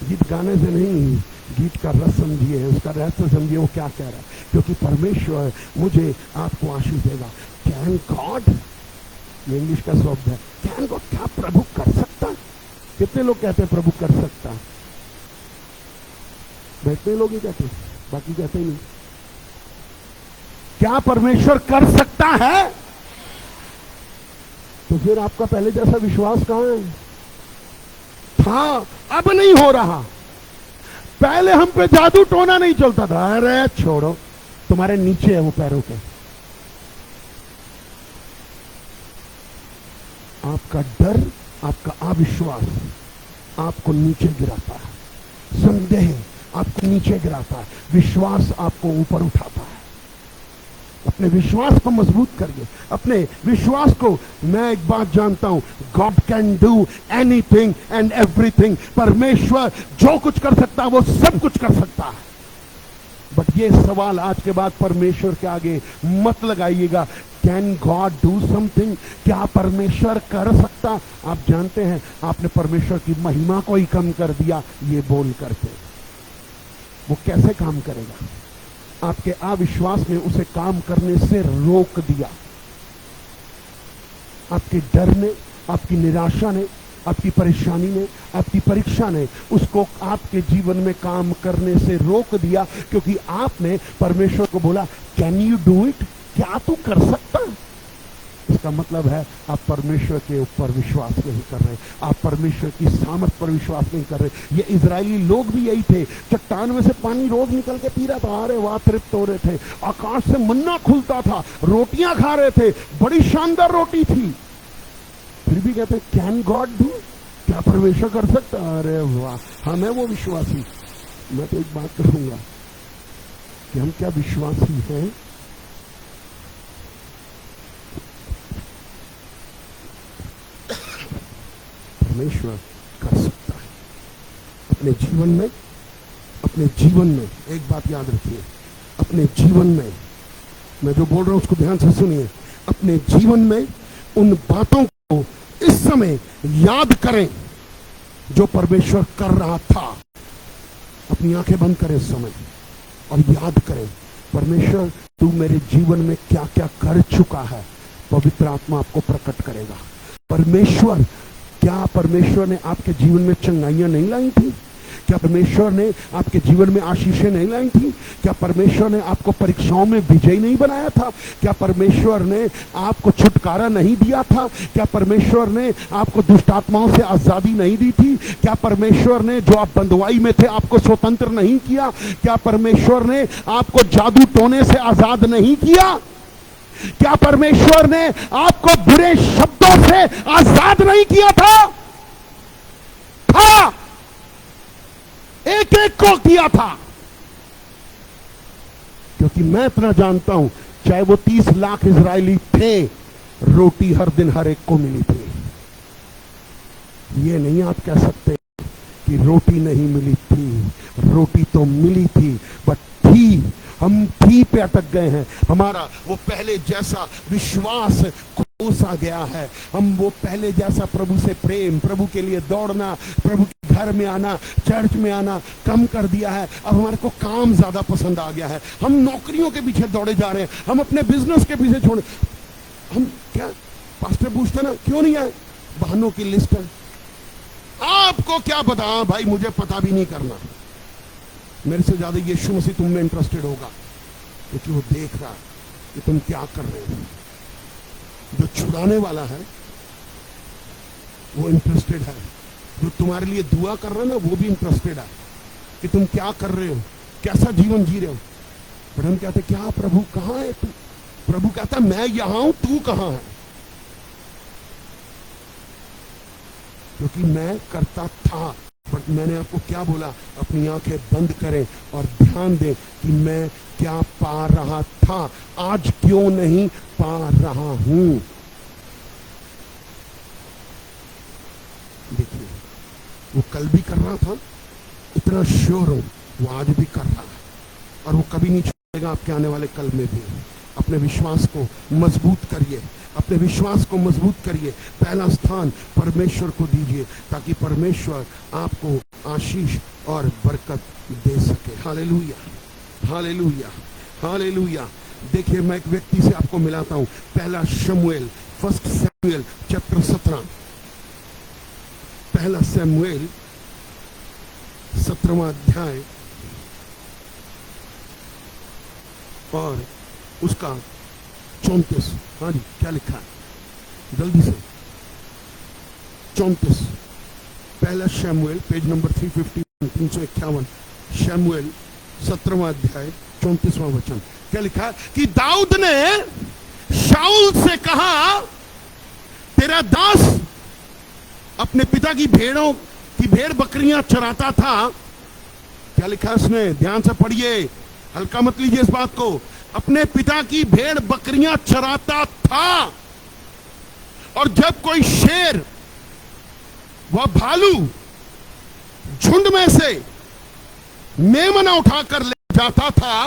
गीत गाने से नहीं, गीत का रस समझिए, उसका रहस्य समझिए, वो क्या कह रहा है। क्योंकि परमेश्वर मुझे आपको आशीष देगा। कैन गॉड, ये इंग्लिश का शब्द है, कैन गॉड, क्या प्रभु कर सकता? कितने लोग कहते हैं प्रभु कर सकता? बैठते लोग ही कहते, बाकी कहते ही नहीं। क्या परमेश्वर कर सकता है? तो फिर आपका पहले जैसा विश्वास कहां है? हाँ, अब नहीं हो रहा। पहले हम पे जादू टोना नहीं चलता था। अरे छोड़ो, तुम्हारे नीचे है वो पैरों के। आपका डर, आपका अविश्वास आपको नीचे गिराता है, संदेह आपको नीचे गिराता है, विश्वास आपको ऊपर उठाता है। अपने विश्वास को मजबूत करिए, अपने विश्वास को। मैं एक बात जानता हूं, God can do anything and everything. परमेश्वर जो कुछ कर सकता है वो सब कुछ कर सकता है। बट ये सवाल आज के बाद परमेश्वर के आगे मत लगाइएगा, कैन गॉड डू समथिंग? क्या परमेश्वर कर सकता? आप जानते हैं, आपने परमेश्वर की महिमा को ही कम कर दिया ये बोल करके। वो कैसे काम करेगा? आपके अविश्वास ने उसे काम करने से रोक दिया। आपके डर ने, आपकी निराशा ने, आपकी परेशानी ने, आपकी परीक्षा ने उसको आपके जीवन में काम करने से रोक दिया, क्योंकि आपने परमेश्वर को बोला, कैन यू डू इट? क्या तू कर सकता? इसका मतलब है आप परमेश्वर के ऊपर विश्वास नहीं कर रहे, आप परमेश्वर की सामर्थ पर विश्वास नहीं कर रहे। ये इजरायली लोग भी यही थे। चट्टान में से पानी रोज निकल के पी रहा था, अरे वाह, तृप्त हो रहे थे। आकाश से मन्ना खुलता था, रोटियां खा रहे थे, बड़ी शानदार रोटी थी। फिर भी कहते, कैन गॉड डू? क्या परमेश्वर कर सकता? अरे वाह, हम है वो विश्वासी। मैं तो एक बात कहूंगा कि हम क्या विश्वासी हैं? परमेश्वर कर सकता है अपने जीवन में। अपने जीवन में एक बात याद रखिए, अपने जीवन में, मैं जो बोल रहा हूं उसको ध्यान से सुनिए। अपने जीवन में उन बातों को इस समय याद करें जो परमेश्वर कर रहा था। अपनी आंखें बंद करें इस समय और याद करें परमेश्वर तू मेरे जीवन में क्या क्या कर चुका है, पवित्र आत्मा आपको प्रकट करेगा। परमेश्वर, क्या परमेश्वर ने आपके जीवन में चंगाइयां नहीं लाई थी? क्या परमेश्वर ने आपके जीवन में आशीषें नहीं लाई थी? क्या परमेश्वर ने आपको परीक्षाओं में विजयी नहीं बनाया था? क्या परमेश्वर ने आपको छुटकारा नहीं दिया था? क्या परमेश्वर ने आपको दुष्ट आत्माओं से आजादी नहीं दी थी? क्या परमेश्वर ने जो आप बंधुआई में थे आपको स्वतंत्र नहीं किया? क्या परमेश्वर ने आपको जादू टोने से आजाद नहीं किया? क्या परमेश्वर ने आपको बुरे शब्दों से आजाद नहीं किया था? एक एक को किया था। क्योंकि मैं इतना जानता हूं, चाहे वो 30 लाख इजरायली थे, रोटी हर दिन हर एक को मिली थी। ये नहीं आप कह सकते कि रोटी नहीं मिली थी। रोटी तो मिली थी, बट थी, हम थी पे अटक गए हैं। हमारा वो पहले जैसा विश्वास सा गया है। हम वो पहले जैसा प्रभु से प्रेम, प्रभु के लिए दौड़ना, प्रभु के घर में आना, चर्च में आना कम कर दिया है। अब हमारे को काम ज्यादा पसंद आ गया है। हम नौकरियों के पीछे दौड़े जा रहे हैं, हम अपने बिजनेस के पीछे छोड़े। हम क्या, पास्टर पूछते ना क्यों नहीं आए, बहानों की लिस्ट है। आपको क्या पता? हाँ भाई, मुझे पता भी नहीं करना। मेरे से ज्यादा यीशु मसीह तुम में इंटरेस्टेड होगा, क्योंकि वो देख रहा कि तुम क्या कर रहे हो। जो छुड़ाने वाला है वो इंटरेस्टेड है। जो तुम्हारे लिए दुआ कर रहा है ना, वो भी इंटरेस्टेड है कि तुम क्या कर रहे हो, कैसा जीवन जी रहे हो। पर हम कहते क्या प्रभु कहां है तू? प्रभु कहता मैं यहां हूं, तू कहां है? क्योंकि मैं करता था, बट मैंने आपको क्या बोला? अपनी आंखें बंद करें और ध्यान दें कि मैं क्या पा रहा था, आज क्यों नहीं पा रहा हूं। देखिए, वो कल भी कर रहा था, इतना श्योर हूं वो आज भी कर रहा है, और वो कभी नहीं छोड़ेगा आपके आने वाले कल में भी। अपने विश्वास को मजबूत करिए, अपने विश्वास को मजबूत करिए। पहला स्थान परमेश्वर को दीजिए, ताकि परमेश्वर आपको आशीष और बरकत दे सके। Hallelujah, hallelujah, hallelujah. देखिए, मैं एक व्यक्ति से आपको मिलाता हूं। पहला शमूएल, फर्स्ट सैमुएल चैप्टर 17। पहला सैमुएल 17वां अध्याय और उसका 34। हाँ जी, क्या लिखा है जल्दी से? 34। पहला शमूएल, पेज नंबर 350, 351। शमूएल 17वां अध्याय 34वां वचन। क्या लिखा है कि दाऊद ने शाऊल से कहा, तेरा दास अपने पिता की भेड़ों की भेड़ बकरियां चराता था। क्या लिखा है उसने? ध्यान से पढ़िए, हल्का मत लीजिए इस बात को। अपने पिता की भेड़ बकरियां चराता था, और जब कोई शेर व भालू झुंड में से मेमना उठाकर ले जाता था,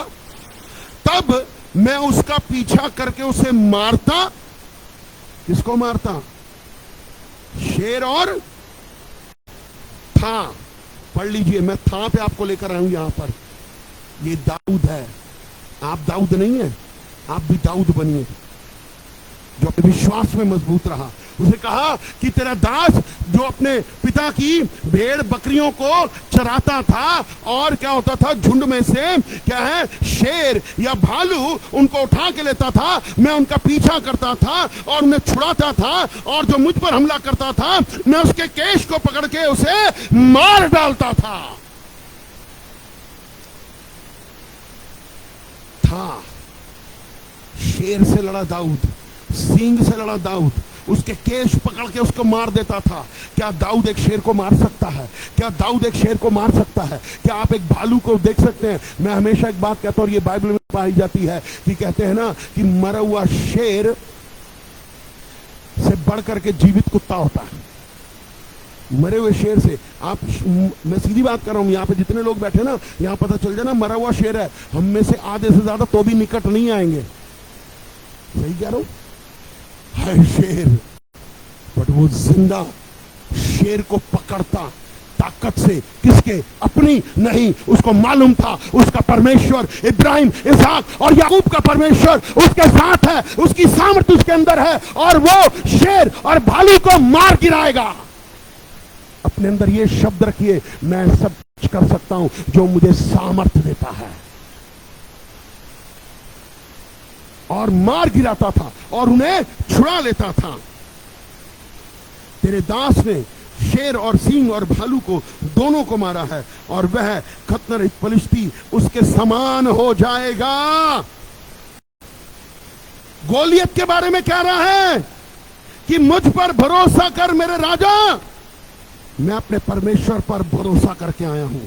तब मैं उसका पीछा करके उसे मारता। किसको मारता? शेर और था। पढ़ लीजिए, मैं था पे आपको लेकर आया हूं। यहां पर ये दाऊद है, आप दाऊद नहीं है, आप भी दाऊद बनिए, जो अपने विश्वास में मजबूत रहा। उसे कहा कि तेरा दास जो अपने पिता की भेड़ बकरियों को चराता था, और क्या होता था, झुंड में से क्या है, शेर या भालू उनको उठा के लेता था। मैं उनका पीछा करता था और उन्हें छुड़ाता था, और जो मुझ पर हमला करता था मैं उसके केश को पकड़ के उसे मार डालता था। शेर से लड़ा दाऊद, सींग से लड़ा दाऊद, उसके केश पकड़ के उसको मार देता था। क्या दाऊद एक शेर को मार सकता है? क्या दाऊद एक शेर को मार सकता है? क्या आप एक भालू को देख सकते हैं? मैं हमेशा एक बात कहता हूं, और ये बाइबल में पाई जाती है कि कहते हैं ना कि मरा हुआ शेर से बढ़ करके जीवित कुत्ता होता है। मरे हुए शेर से आप, मैं सीधी बात कर रहा हूं, यहाँ पे जितने लोग बैठे ना, यहाँ पता चल जाए ना मरा हुआ शेर है, हम में से आधे से ज्यादा तो भी निकट नहीं आएंगे। सही कह रहा हूं? है शेर, बट वो जिंदा शेर को पकड़ता ताकत से, किसके? अपनी नहीं, उसको मालूम था उसका परमेश्वर इब्राहिम, इसहाक और याकूब का परमेश्वर उसके साथ है, उसकी सामर्थ्य उसके अंदर है और वो शेर और भालू को मार गिराएगा। अपने अंदर ये शब्द रखिए, मैं सब कुछ कर सकता हूं जो मुझे सामर्थ्य देता है। और मार गिराता था और उन्हें छुड़ा लेता था। तेरे दास ने शेर और सींग और भालू को दोनों को मारा है और वह खतरनाक फलिश्ती उसके समान हो जाएगा। गोलियत के बारे में कह रहा है कि मुझ पर भरोसा कर मेरे राजा। मैं अपने परमेश्वर पर भरोसा करके आया हूं।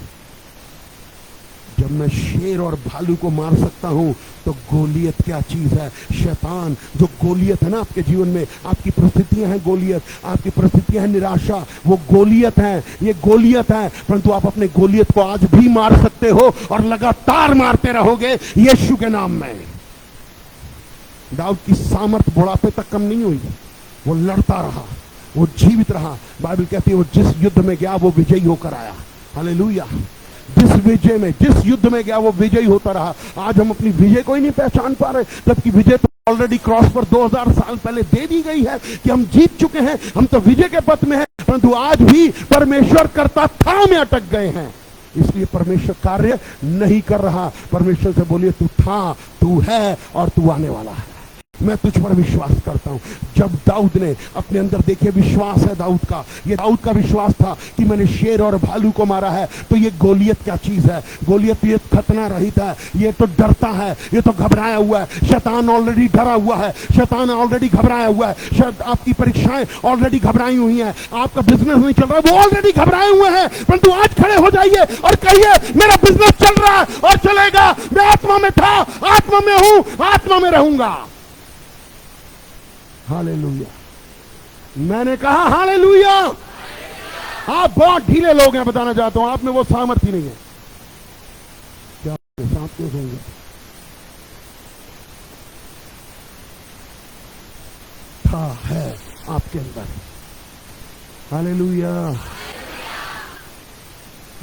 जब मैं शेर और भालू को मार सकता हूं तो गोलियत क्या चीज है? शैतान जो गोलियत है ना आपके जीवन में, आपकी परिस्थितियां हैं गोलियत, आपकी परिस्थितियां हैं निराशा, वो गोलियत है, ये गोलियत है। परंतु आप अपने गोलियत को आज भी मार सकते हो और लगातार मारते रहोगे यीशु के नाम में। दाऊद की सामर्थ बुढ़ापे तक कम नहीं हुई, वो लड़ता रहा, वो जीवित रहा। बाइबल कहती है वो जिस युद्ध में गया वो विजयी होकर आया। हालेलुया। जिस युद्ध में गया वो विजयी होता रहा। आज हम अपनी विजय को ही नहीं पहचान पा रहे, जबकि विजय तो ऑलरेडी क्रॉस पर 2000 साल पहले दे दी गई है कि हम जीत चुके हैं, हम तो विजय के पथ में हैं। परंतु आज भी परमेश्वर करता था में अटक गए हैं, इसलिए परमेश्वर कार्य नहीं कर रहा। परमेश्वर से बोलिए तू था, तू है और तू आने वाला है। मैं तुझ पर विश्वास करता हूं। जब दाऊद ने अपने अंदर, देखिए विश्वास है दाऊद का, ये दाऊद का विश्वास था कि मैंने शेर और भालू को मारा है। तो ये गोलियत क्या चीज है? गोलियत ये खतना रहित है, ये तो डरता है, ये तो घबराया हुआ है। शैतान ऑलरेडी डरा हुआ है, शैतान ऑलरेडी घबराया हुआ है। शायद आपकी परीक्षाएं ऑलरेडी घबराई हुई हैं, आपका बिजनेस नहीं चल रहा है, वो ऑलरेडी घबराए हुए हैं। परंतु आज खड़े हो जाइए और कहिए मेरा बिजनेस चल रहा है और चलेगा। मैं आत्मा में था, आत्मा में हूं, आत्मा में रहूंगा। हालेलुया। मैंने कहा हालेलुया। आप बहुत ढीले लोग हैं, बताना चाहता हूं, आप में वो सामर्थ्य नहीं है। क्या सांप क्यों होंगे? था है आपके अंदर। हालेलुया।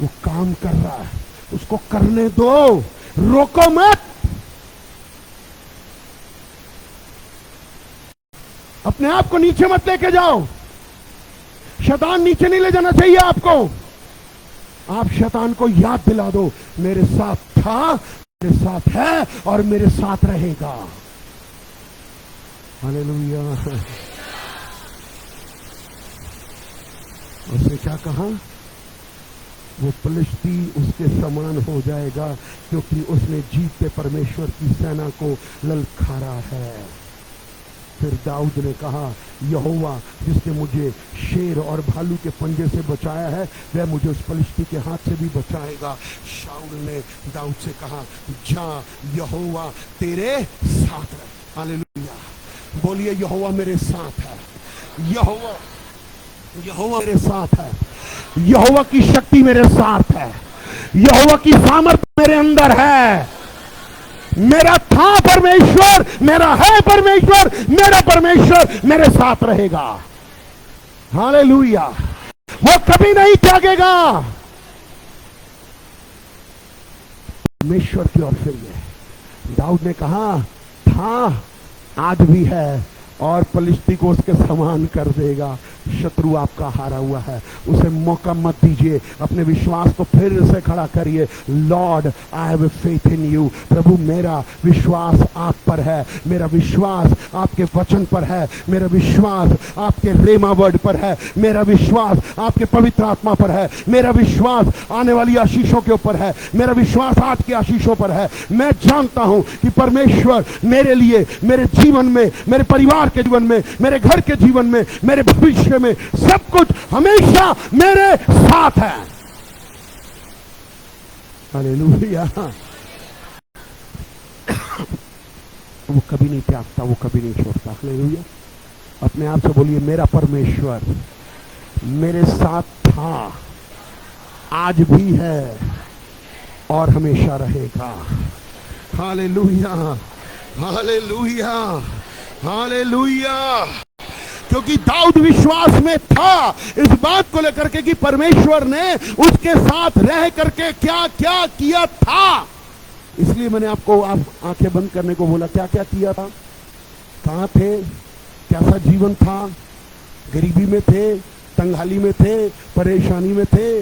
वो काम कर रहा है, उसको करने दो, रोको मत। अपने आप को नीचे मत लेके जाओ। शैतान नीचे नहीं ले जाना चाहिए आपको। आप शैतान को याद दिला दो, मेरे साथ था, मेरे साथ है और मेरे साथ रहेगा। हालेलुया। उसने क्या कहा? वो फलिश्ती उसके समान हो जाएगा क्योंकि उसने जीतते परमेश्वर की सेना को ललकारा है। फिर दाऊद ने कहा यहोवा जिसने मुझे शेर और भालू के पंजे से बचाया है वह मुझे उस फलिश्ती के हाथ से भी बचाएगा। शाऊल ने दाऊद से कहा जा, यहोवा तेरे साथ है। हालेलुया। बोलिए यहोवा मेरे साथ है। यहोवा मेरे साथ है। यहोवा की शक्ति मेरे साथ है। यहोवा की सामर्थ्य मेरे अंदर है। मेरा था परमेश्वर, मेरा है परमेश्वर, मेरा परमेश्वर मेरे साथ रहेगा। हालेलुया। वो कभी नहीं त्यागेगा। परमेश्वर की ओर फिरिए। दाऊद ने कहा था, आज भी है और फलिश्ती को उसके समान कर देगा। शत्रु आपका हारा हुआ है, उसे मौका मत दीजिए। अपने विश्वास को फिर से खड़ा करिए। Lord I have faith in you. प्रभु मेरा विश्वास आप पर है, मेरा विश्वास आपके वचन पर है, मेरा विश्वास आपके रेमा वर्ड पर है, मेरा विश्वास आपके पवित्र आत्मा पर है, मेरा विश्वास आने वाली आशीषों के ऊपर है, मेरा विश्वास आज की आशीषों पर है। मैं जानता हूं कि परमेश्वर मेरे लिए, मेरे जीवन में, मेरे परिवार के जीवन में, मेरे घर के जीवन में, मेरे भविष्य में सब कुछ हमेशा मेरे साथ है। हालेलुया। वो कभी नहीं त्यागता, वो कभी नहीं छोड़ता। हालेलुया। अपने आप से बोलिए मेरा परमेश्वर मेरे साथ था, आज भी है और हमेशा रहेगा। हालेलुया। हालेलुया। हालेलुया। क्योंकि दाऊद विश्वास में था इस बात को लेकर के कि परमेश्वर ने उसके साथ रह करके क्या क्या किया था। इसलिए मैंने आपको आप आंखें बंद करने को बोला। क्या क्या किया था, कहां थे, कैसा जीवन था, गरीबी में थे, तंगहाली में थे, परेशानी में थे,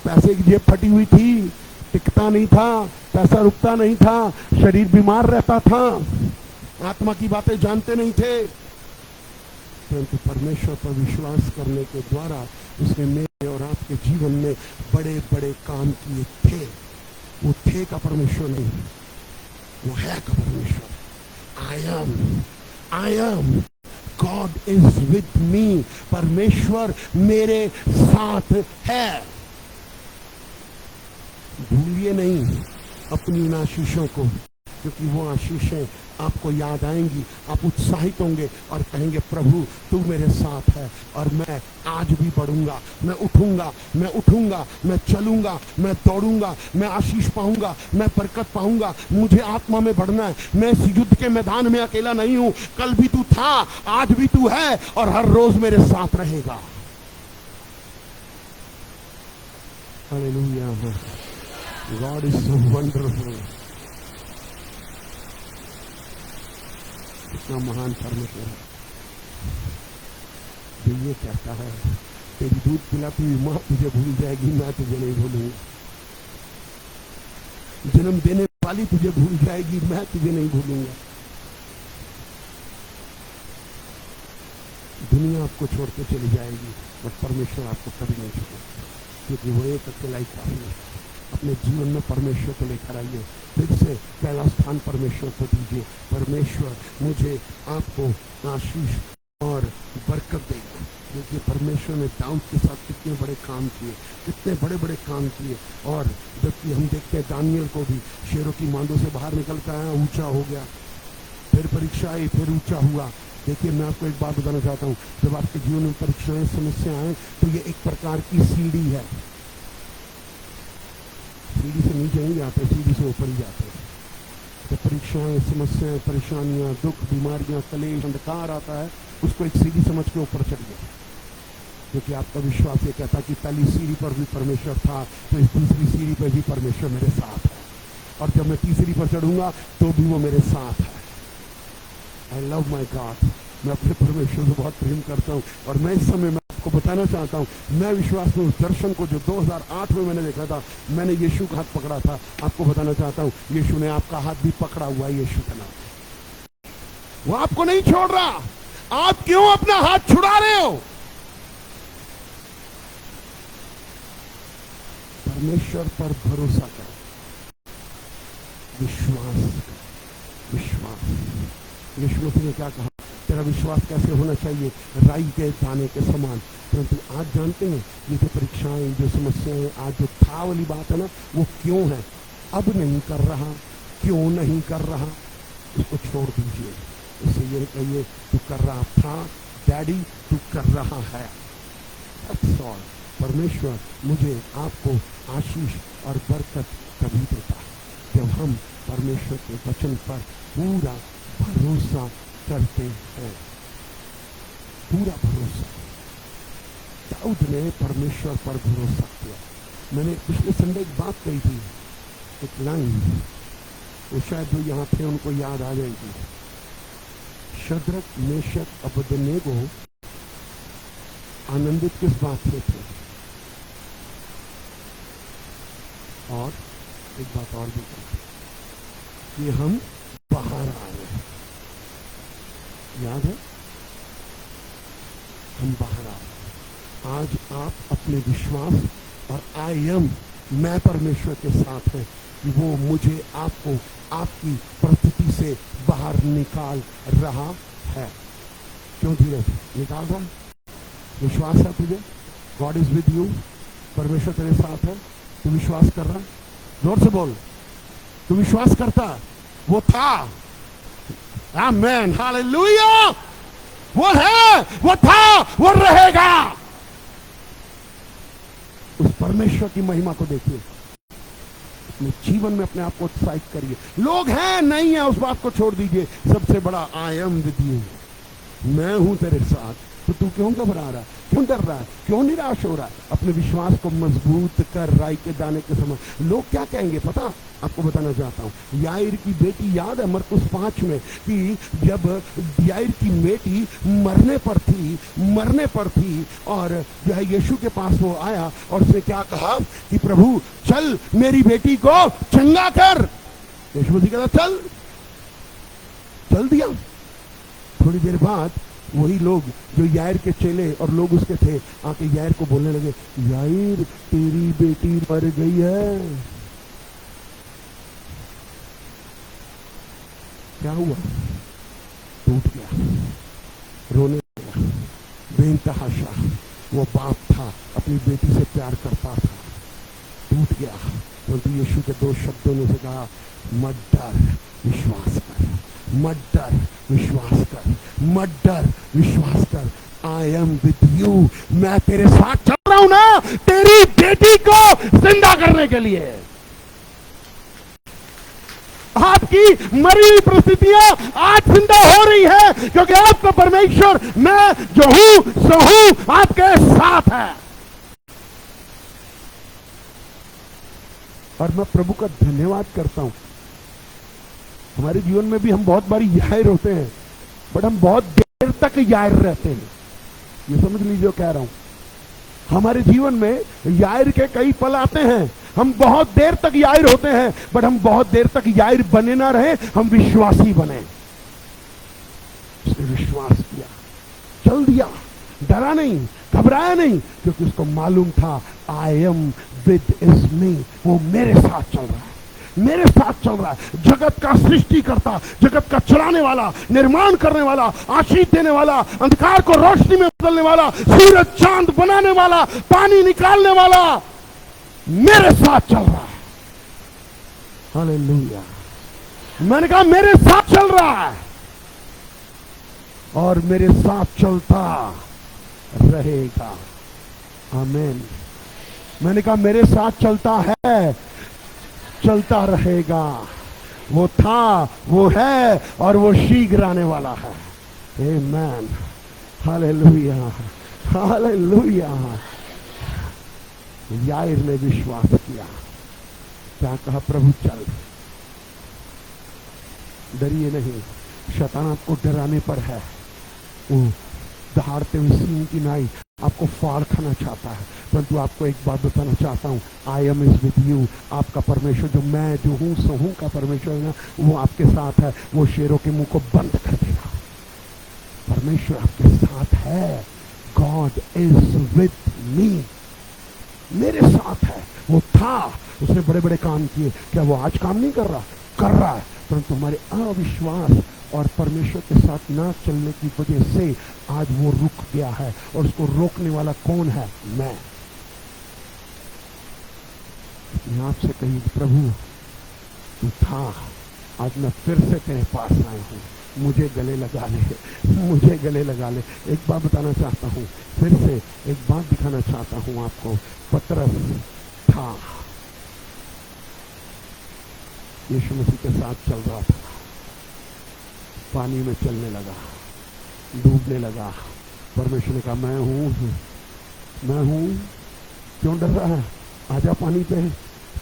पैसे की जेब फटी हुई थी, टिकता नहीं था, पैसा रुकता नहीं था, शरीर बीमार रहता था, आत्मा की बातें जानते नहीं थे, परंतु परमेश्वर पर विश्वास करने के द्वारा उसने मेरे और आपके जीवन में बड़े बड़े काम किए थे। वो थे का परमेश्वर नहीं, वो है का परमेश्वर। I am God is with me, परमेश्वर मेरे साथ है। भूलिए नहीं अपनी इन आशीषों को, क्योंकि वो आशीषें आपको याद आएंगी, आप उत्साहित होंगे और कहेंगे प्रभु तू मेरे साथ है और मैं आज भी बढ़ूंगा, मैं उठूंगा, मैं चलूंगा, मैं दौड़ूंगा, मैं आशीष पाऊंगा, मैं बरकत पाऊंगा। मुझे आत्मा में बढ़ना है। मैं इस युद्ध के मैदान में अकेला नहीं हूं। कल भी तू था, आज भी तू है और हर रोज मेरे साथ रहेगा। Hallelujah. God is so wonderful. इतना महान परमेश्वर है जो ये कहता है तेरी दूध पिलाती हुई मां तुझे भूल जाएगी, मैं तुझे नहीं भूलूंगा। जन्म देने वाली तुझे भूल जाएगी, मैं तुझे नहीं भूलूंगा। दुनिया आपको छोड़ के चली जाएगी, बट परमेश्वर आपको कभी नहीं छोड़ेगा, क्योंकि वो एक अकेला ही काफी है। अपने जीवन में परमेश्वर को लेकर आइए, फिर से पहला स्थान परमेश्वर को दीजिए। परमेश्वर मुझे आपको आशीष और बरकत देगा, क्योंकि परमेश्वर ने दाऊद के साथ कितने बड़े काम किए, कितने बड़े बड़े काम किए। और जबकि हम देखते हैं दानियल को भी शेरों की मांदों से बाहर निकल कर आया, ऊंचा हो गया, फिर परीक्षा आई, फिर ऊंचा हुआ। देखिए मैं आपको एक बात बताना चाहता हूँ, जब आपके जीवन में परीक्षाएं समस्या आए तो ये एक प्रकार की सीढ़ी है। सीढ़ी से नीचे नहीं जाते, सीढ़ी से ऊपर ही जाते हैं। तो परीक्षाएं, समस्याएं, परेशानियां, दुख, बीमारियां, कलेश, अंधकार आता है, उसको एक सीढ़ी समझ के ऊपर चढ़िए, क्योंकि आपका विश्वास ये कहता कि पहली सीढ़ी पर भी परमेश्वर था, तो इस दूसरी सीढ़ी पर भी परमेश्वर मेरे साथ है, और जब मैं तीसरी पर चढ़ूंगा तो भी वो मेरे साथ है। I love my God. मैं अपने परमेश्वर से बहुत प्रेम करता हूँ। और मैं इस समय में आपको बताना चाहता हूँ, मैं विश्वास में उस दर्शन को जो 2008 में मैंने देखा था, मैंने यीशु का हाथ पकड़ा था। आपको बताना चाहता हूँ, यीशु ने आपका हाथ भी पकड़ा हुआ है। यीशु का नाम, वो आपको नहीं छोड़ रहा। आप क्यों अपना हाथ छुड़ा रहे हो? परमेश्वर पर भरोसा करो, विश्वास करो, विश्वास। यीशु मसीह ने क्या कहा? तेरा विश्वास कैसे होना चाहिए? राई के दाने के समान। परंतु आज जानते हैं ये जो परीक्षाएं, जो समस्याएं, आज जो था वाली बात है ना, वो क्यों है? अब नहीं कर रहा, क्यों नहीं कर रहा, उसको छोड़ दीजिए। उससे ये कहिए तू कर रहा था डैडी, तू कर रहा है। That's all। परमेश्वर मुझे आपको आशीष और बरकत कभी देता है जब हम परमेश्वर के वचन पर पूरा भरोसा करते हैं। पूरा भरोसा। दाऊद ने परमेश्वर पर भरोसा किया। मैंने पिछले संडे एक बात कही थी, एक लाइन, वो शायद जो यहाँ थे उनको याद आ जाएगी। शद्रक, मेशक, अबेदनेगो आनंदित किस बात से थे? और एक बात और भी कि हम बाहर आ रहे हैं। याद है? हम बाहर आ रहे हैं। आज आप अपने विश्वास और आई एम, मैं परमेश्वर के साथ है कि वो मुझे, आपको आपकी परिस्थिति से बाहर निकाल रहा है। क्यों धीरज? निकाल रहा है। विश्वास है तुझे? God is with you. परमेश्वर तेरे साथ है। तू विश्वास कर रहा है? जोर से बोल। तू विश्वास करता? वो था। आमेन, हालेलुया। वो है, वो था, वो रहेगा। उस परमेश्वर की महिमा को देखिए, अपने जीवन में अपने आप को उत्साहित करिए। लोग हैं नहीं है, उस बात को छोड़ दीजिए। सबसे बड़ा आई एम विद यू, मैं हूं तेरे साथ। तो तू क्यों घबरा रहा है, क्यों डर रहा है, क्यों निराश हो रहा है? अपने विश्वास को मजबूत कर, राई के दाने के समान। लोग क्या कहेंगे पता, आपको बताना चाहता हूँ। याईर की बेटी, याद है मरकुस 5 में कि जब याईर की बेटी मरने पर थी और जो है यीशु के पास वो आया और उसने क्या कहा कि प्रभु चल मेरी बेटी को चंगा कर। यीशु मसीह कहता चल दिया। थोड़ी देर बाद वही लोग जो याईर के चेले और लोग उसके थे आके याईर को बोलने लगे, याईर तेरी बेटी मर गई है। क्या हुआ? टूट गया, रोने लगा, बेइंतहा। वो बाप था, अपनी बेटी से प्यार करता था, टूट गया। परंतु यीशु के 2 शब्दों ने से कहा, मत डर, विश्वास कर, मत डर, विश्वास कर, मत डर, विश्वास कर। आई एम विद यू, मैं तेरे साथ चल रहा हूं ना, तेरी बेटी को जिंदा करने के लिए। आपकी मरी हुई परिस्थितियां आज जिंदा हो रही है क्योंकि आपका परमेश्वर मैं जो हूं सो हूं आपके साथ है। और मैं प्रभु का धन्यवाद करता हूं। हमारे जीवन में भी हम बहुत बारी याईर होते हैं, बट हम बहुत देर तक याईर रहते हैं। ये समझ लीजिए कह रहा हूं, हमारे जीवन में याईर के कई पल आते हैं, हम बहुत देर तक याईर होते हैं, बट हम बहुत देर तक याईर बने ना रहे, हम विश्वासी बने। उसने विश्वास किया, चल दिया, डरा नहीं, घबराया नहीं, क्योंकि उसको मालूम था I am with is me, वो मेरे साथ चल रहा है, मेरे साथ चल रहा है। जगत का सृष्टि करता, जगत का चलाने वाला, निर्माण करने वाला, आशीष देने वाला, अंधकार को रोशनी में बदलने वाला, सूरज चांद बनाने वाला, पानी निकालने वाला मेरे साथ चल रहा है। हालेलुया। मैंने कहा मेरे साथ चल रहा है और मेरे साथ चलता रहेगा। आमीन। मैंने कहा मेरे साथ चलता है, चलता रहेगा। वो था, वो है और वो शीघ्र आने वाला है। आमीन। Hallelujah, hallelujah. याईर ने विश्वास किया, क्या कहा, प्रभु चल, डरिए नहीं। शैतान आपको डराने पर है, वो दहाड़ते हुए सींग की नाई आपको फाड़ खाना चाहता है, परंतु आपको एक बात बताना चाहता हूं, I M is with you. आपका परमेश्वर जो मैं जो हूं सो हूं का परमेश्वर है ना, वो आपके साथ है। वो शेरों के मुंह को बंद कर देगा। परमेश्वर आपके साथ है। गॉड इज विद मी, मेरे साथ है। वो था, उसने बड़े बड़े काम किए। क्या वो आज काम नहीं कर रहा? कर रहा है, परंतु हमारे अविश्वास और परमेश्वर के साथ ना चलने की वजह से आज वो रुक गया है। और उसको रोकने वाला कौन है? मैं। आपसे कही, प्रभु तू था, आज मैं फिर से तेरे पास आया हूं, मुझे गले लगा ले, मुझे गले लगा ले। एक बात बताना चाहता हूं, फिर से एक बात दिखाना चाहता हूं आपको। पतरस था, यीशु मसीह के साथ चल रहा था, पानी में चलने लगा, डूबने लगा। परमेश्वर ने कहा मैं हूं, मैं हूं, क्यों डर रहा है, आजा पानी पे।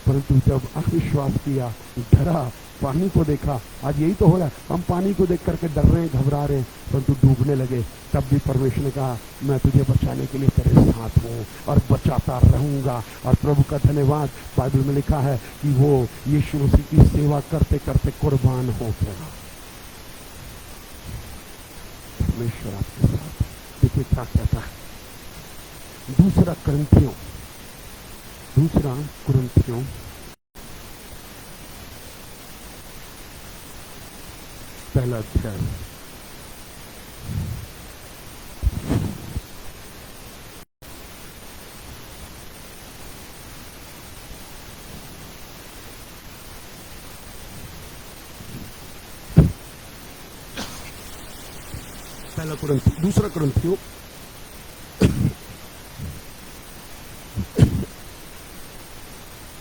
परंतु जब अविश्वास किया, डरा, पानी को देखा, आज यही तो हो रहा है, हम पानी को देख करके डर रहे हैं, घबरा रहे हैं, परंतु डूबने लगे। तब भी परमेश्वर ने कहा मैं तुझे बचाने के लिए तेरे साथ हूं और बचाता रहूंगा। और प्रभु का धन्यवाद, बाइबल में लिखा है कि वो यीशु मसीह की सेवा करते करते कुर्बान हो गया। परमेश्वर आपके साथ है। देखिए क्या कहता है, दूसरा कुरिन्थियों पहला अध्याय,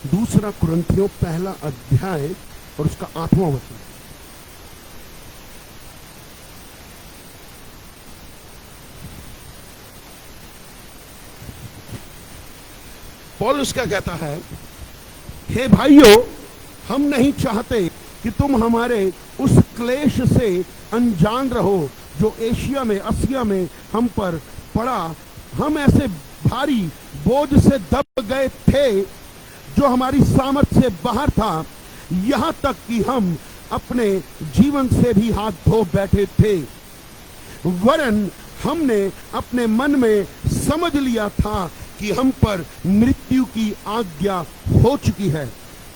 दूसरा कुरिन्थियों पहला अध्याय और उसका 8वां वचन। पौलुस क्या कहता है, हे भाइयों, हम नहीं चाहते कि तुम हमारे उस क्लेश से अनजान रहो जो एशिया में, आसिया में हम पर पड़ा। हम ऐसे भारी बोझ से दब गए थे जो हमारी सामर्थ्य से बाहर था, यहां तक कि हम अपने जीवन से भी हाथ धो बैठे थे। वरन हमने अपने मन में समझ लिया था कि हम पर मृत्यु की आज्ञा हो चुकी है,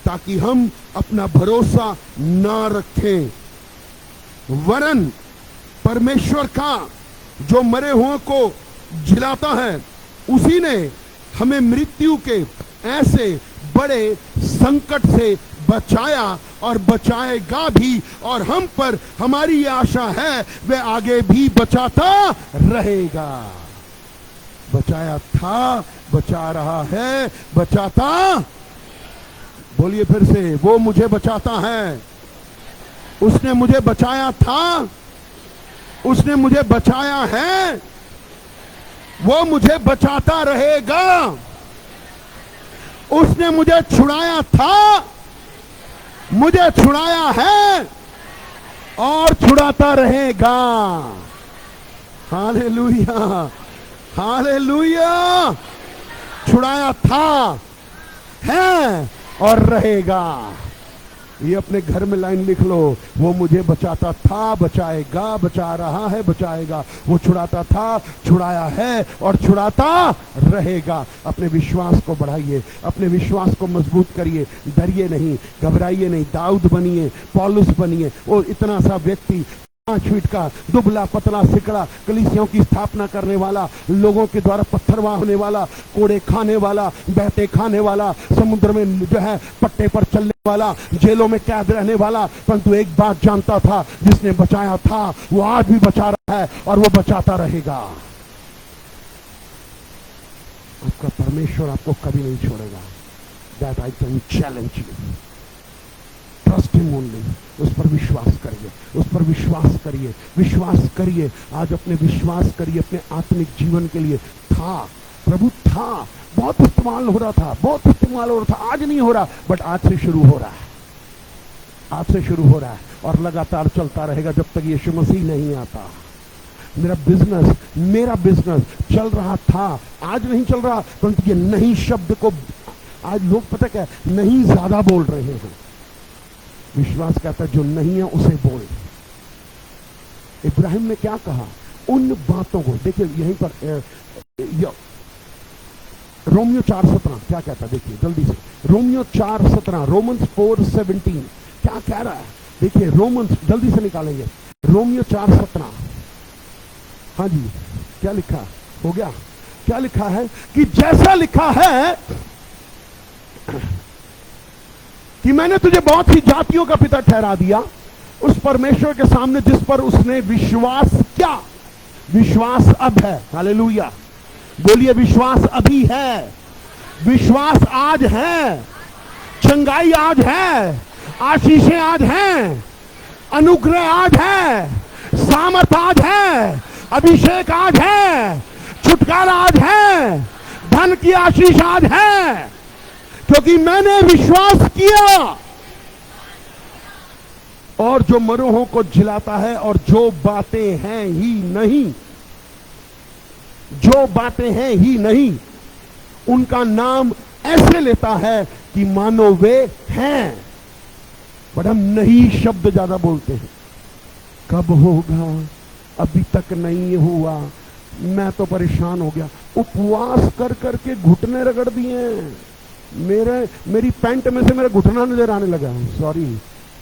ताकि हम अपना भरोसा ना रखें, वरन परमेश्वर का जो मरे हुओं को जिलाता है, उसी ने हमें मृत्यु के ऐसे बड़े संकट से बचाया और बचाएगा भी, और हम पर हमारी आशा है वह आगे भी बचाता रहेगा। बचाया था, बचा रहा है, बचाता, बोलिए फिर से, वो मुझे बचाता है। उसने मुझे बचाया था, उसने मुझे बचाया है, वो मुझे बचाता रहेगा। उसने मुझे छुड़ाया था, मुझे छुड़ाया है और छुड़ाता रहेगा। Hallelujah, hallelujah. छुड़ाया था, है और रहेगा। ये अपने घर में लाइन लिख लो, वो मुझे बचाता था, बचाएगा, बचा रहा है, बचाएगा। वो छुड़ाता था, छुड़ाया है और छुड़ाता रहेगा। अपने विश्वास को बढ़ाइए, अपने विश्वास को मजबूत करिए, डरिए नहीं, घबराइए नहीं, दाऊद बनिए, पौलुस बनिए। वो इतना सा व्यक्ति 5 फीट का, दुबला पतला सिकड़ा, कलीसियों की स्थापना करने वाला, लोगों के द्वारा पत्थर वाहने वाला, कोड़े खाने वाला, बहते खाने वाला, समुद्र में जो है पट्टे पर चलने वाला, जेलों में कैद रहने वाला, परंतु एक बात जानता था, जिसने बचाया था वो आज भी बचा रहा है और वो बचाता रहेगा। आपका परमेश्वर आपको कभी नहीं छोड़ेगा। That I can challenge you. Trust him only. उस पर विश्वास करिए, उस पर विश्वास करिए, विश्वास करिए। आज अपने विश्वास करिए अपने आत्मिक जीवन के लिए। था, प्रभु था, बहुत इस्तेमाल हो रहा था, बहुत इस्तेमाल हो रहा था। आज नहीं हो रहा, बट आज से शुरू हो रहा है, आज से शुरू हो रहा है और लगातार चलता रहेगा जब तक यीशु मसीह नहीं आता। मेरा बिजनेस चल रहा था, आज नहीं चल रहा, परंतु ये नहीं शब्द को आज लोग पता क्या नहीं ज्यादा बोल रहे हैं। विश्वास कहता है जो नहीं है उसे बोल। इब्राहिम ने क्या कहा, उन बातों को देखिए, यहीं पर रोमियो 4:17 क्या कहता है, देखिए जल्दी से। रोमियो 4:17, रोमन्स 4:17 क्या कह रहा है, देखिए। रोमन्स जल्दी से निकालेंगे। रोमियो 4:17, हाँ जी, क्या लिखा हो गया, क्या लिखा है कि जैसा लिखा है कि मैंने तुझे बहुत सी जातियों का पिता ठहरा दिया, उस परमेश्वर के सामने जिस पर उसने विश्वास किया। विश्वास अब है, हालेलुया। बोलिए विश्वास अभी है, विश्वास आज है, चंगाई आज है, आशीषें आज हैं, अनुग्रह आज है, सामर्थ आज है, अभिषेक आज है, छुटकारा आज है, धन की आशीष आज है, क्योंकि मैंने विश्वास किया। और जो मरोहों को जिलाता है और जो बातें हैं ही नहीं, जो बातें हैं ही नहीं, उनका नाम ऐसे लेता है कि मानो वे हैं। बट हम नहीं शब्द ज्यादा बोलते हैं। कब होगा, अभी तक नहीं हुआ, मैं तो परेशान हो गया। उपवास कर करके घुटने रगड़ दिए, मेरी पैंट में से मेरा घुटना नजर आने लगा। सॉरी,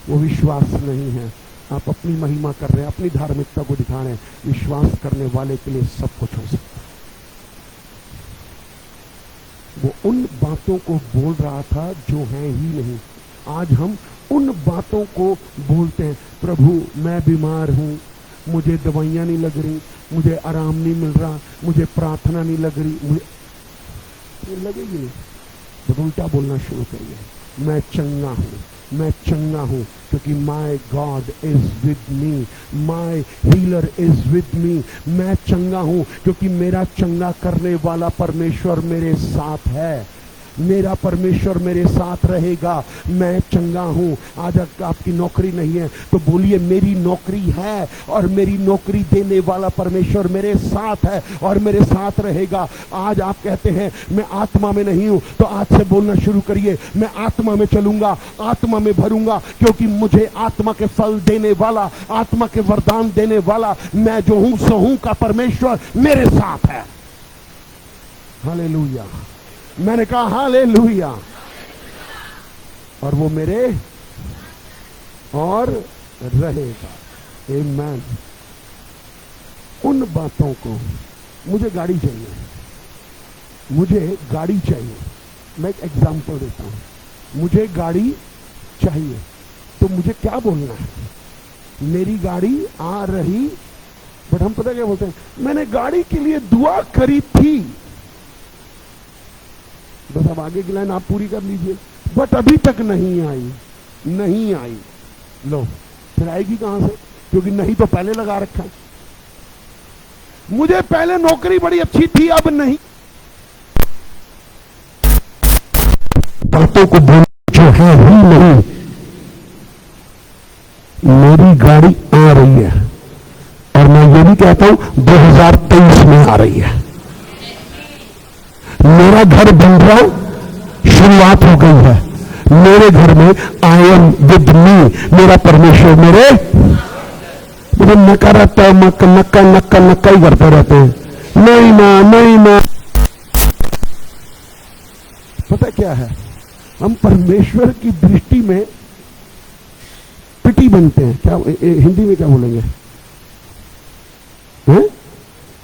वो विश्वास नहीं है। आप अपनी महिमा कर रहे हैं, अपनी धार्मिकता को दिखा रहे हैं। विश्वास करने वाले के लिए सब कुछ हो सकता है। वो उन बातों को बोल रहा था जो है ही नहीं। आज हम उन बातों को बोलते हैं, प्रभु मैं बीमार हूं, मुझे दवाइयां नहीं लग रही, मुझे आराम नहीं मिल रहा, मुझे प्रार्थना नहीं लग रही, मुझे लगेगी नहीं। तो उल्टा बोलना शुरू करिए, मैं चंगा हूं, मैं चंगा हूं, क्योंकि my God is with me, my healer is with me. मैं चंगा हूं क्योंकि मेरा चंगा करने वाला परमेश्वर मेरे साथ है। मेरा परमेश्वर मेरे साथ रहेगा, मैं चंगा हूं। आज आपकी नौकरी नहीं है तो बोलिए मेरी नौकरी है और मेरी नौकरी देने वाला परमेश्वर मेरे साथ है और मेरे साथ रहेगा। आज आप कहते हैं मैं आत्मा में नहीं हूं, तो आज से बोलना शुरू करिए, मैं आत्मा में चलूंगा, आत्मा में भरूंगा, क्योंकि मुझे आत्मा के फल देने वाला, आत्मा के वरदान देने वाला, मैं जो हूं सो हूं का परमेश्वर मेरे साथ है। हालेलुया। मैंने कहा हालेलुया। और वो मेरे और रहेगा। आमीन। उन बातों को, मुझे गाड़ी चाहिए, मुझे गाड़ी चाहिए। मैं एक एग्जांपल देता हूं, मुझे गाड़ी चाहिए तो मुझे क्या बोलना है? मेरी गाड़ी आ रही, बट हम पता क्या बोलते हैं, मैंने गाड़ी के लिए दुआ करी थी। बस अब आगे की लाइन आप पूरी कर लीजिए, बट अभी तक नहीं आई, नहीं आई। लो, फिर आएगी कहां से? क्योंकि नहीं तो पहले लगा रखा है। मुझे पहले नौकरी बड़ी अच्छी थी, अब नहीं। बातों को बोल जो है ही नहीं। मेरी गाड़ी आ रही है और मैं ये भी कहता हूं 2023 में आ रही है। मेरा घर बन रहा, शुरुआत हो गई है। मेरे घर में आई एम विद मी, मेरा परमेश्वर मेरे, मुझे नका रहता है, नक्का नक्का नक्का नक्का ही करते रहते हैं, नहीं ना नहीं ना। पता क्या है, हम परमेश्वर की दृष्टि में पिटी बनते हैं। क्या हिंदी में क्या बोलेंगे?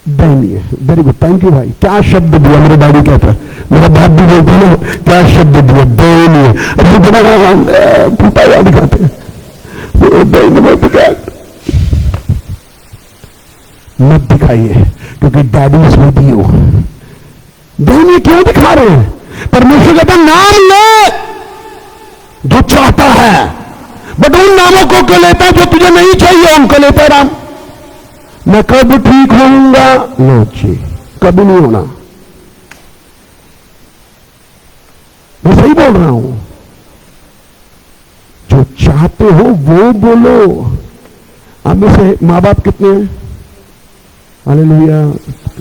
दयनीय। वेरी गुड, थैंक यू भाई। क्या शब्द दिया, मेरे डैडी कहता है, मेरा बाप भी बोलते हैं ना, क्या शब्द दिया, दयनीय। अब बड़ा फूटा याद दिखाते हैं, मत दिखाइए, क्योंकि डैडी इसमें दियो। दयनीय क्यों दिखा रहे हैं? परमेश्वर कहता नाम ले जो चाहता है, बट उन नामों को क्यों लेता है जो तुझे नहीं चाहिए, उनको लेता है। राम, मैं कब ठीक होऊंगा? नो जी, कभी नहीं होना। मैं सही बोल रहा हूं। जो चाहते हो वो बोलो। आप में से मां बाप कितने हैं? हालेलुया।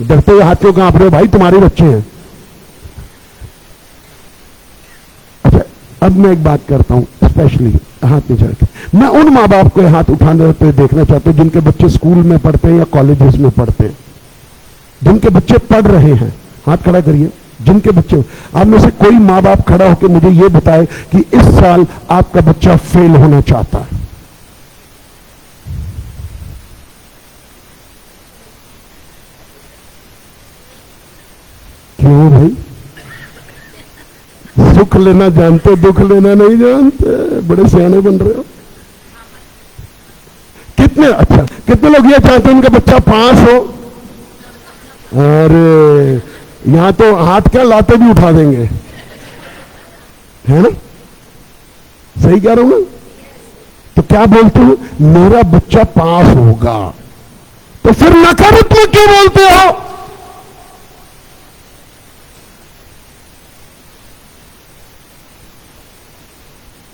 डरते हुए हाथ क्यों कांप रहे हो भाई? तुम्हारे बच्चे हैं। अच्छा, अब मैं एक बात करता हूं, स्पेशली हाथ में चढ़ के मैं उन माँ बाप को हाथ उठाने पे देखना चाहता हूं जिनके बच्चे स्कूल में पढ़ते हैं या कॉलेजेस में पढ़ते हैं, जिनके बच्चे पढ़ रहे हैं। हाथ खड़ा करिए जिनके बच्चे। आप में से कोई माँ बाप खड़ा होकर मुझे यह बताए कि इस साल आपका बच्चा फेल होना चाहता है। क्यों भाई? सुख लेना जानते, दुख लेना नहीं जानते। बड़े सियाने बन रहे हो। कितने, अच्छा कितने लोग ये चाहते हैं उनका बच्चा पास हो? अरे यहां तो हाथ क्या लाते भी उठा देंगे, है ना? सही कह रहा हूं ना? तो क्या बोलते हो? मेरा बच्चा पास होगा। तो फिर नकारात्मक क्यों बोलते हो?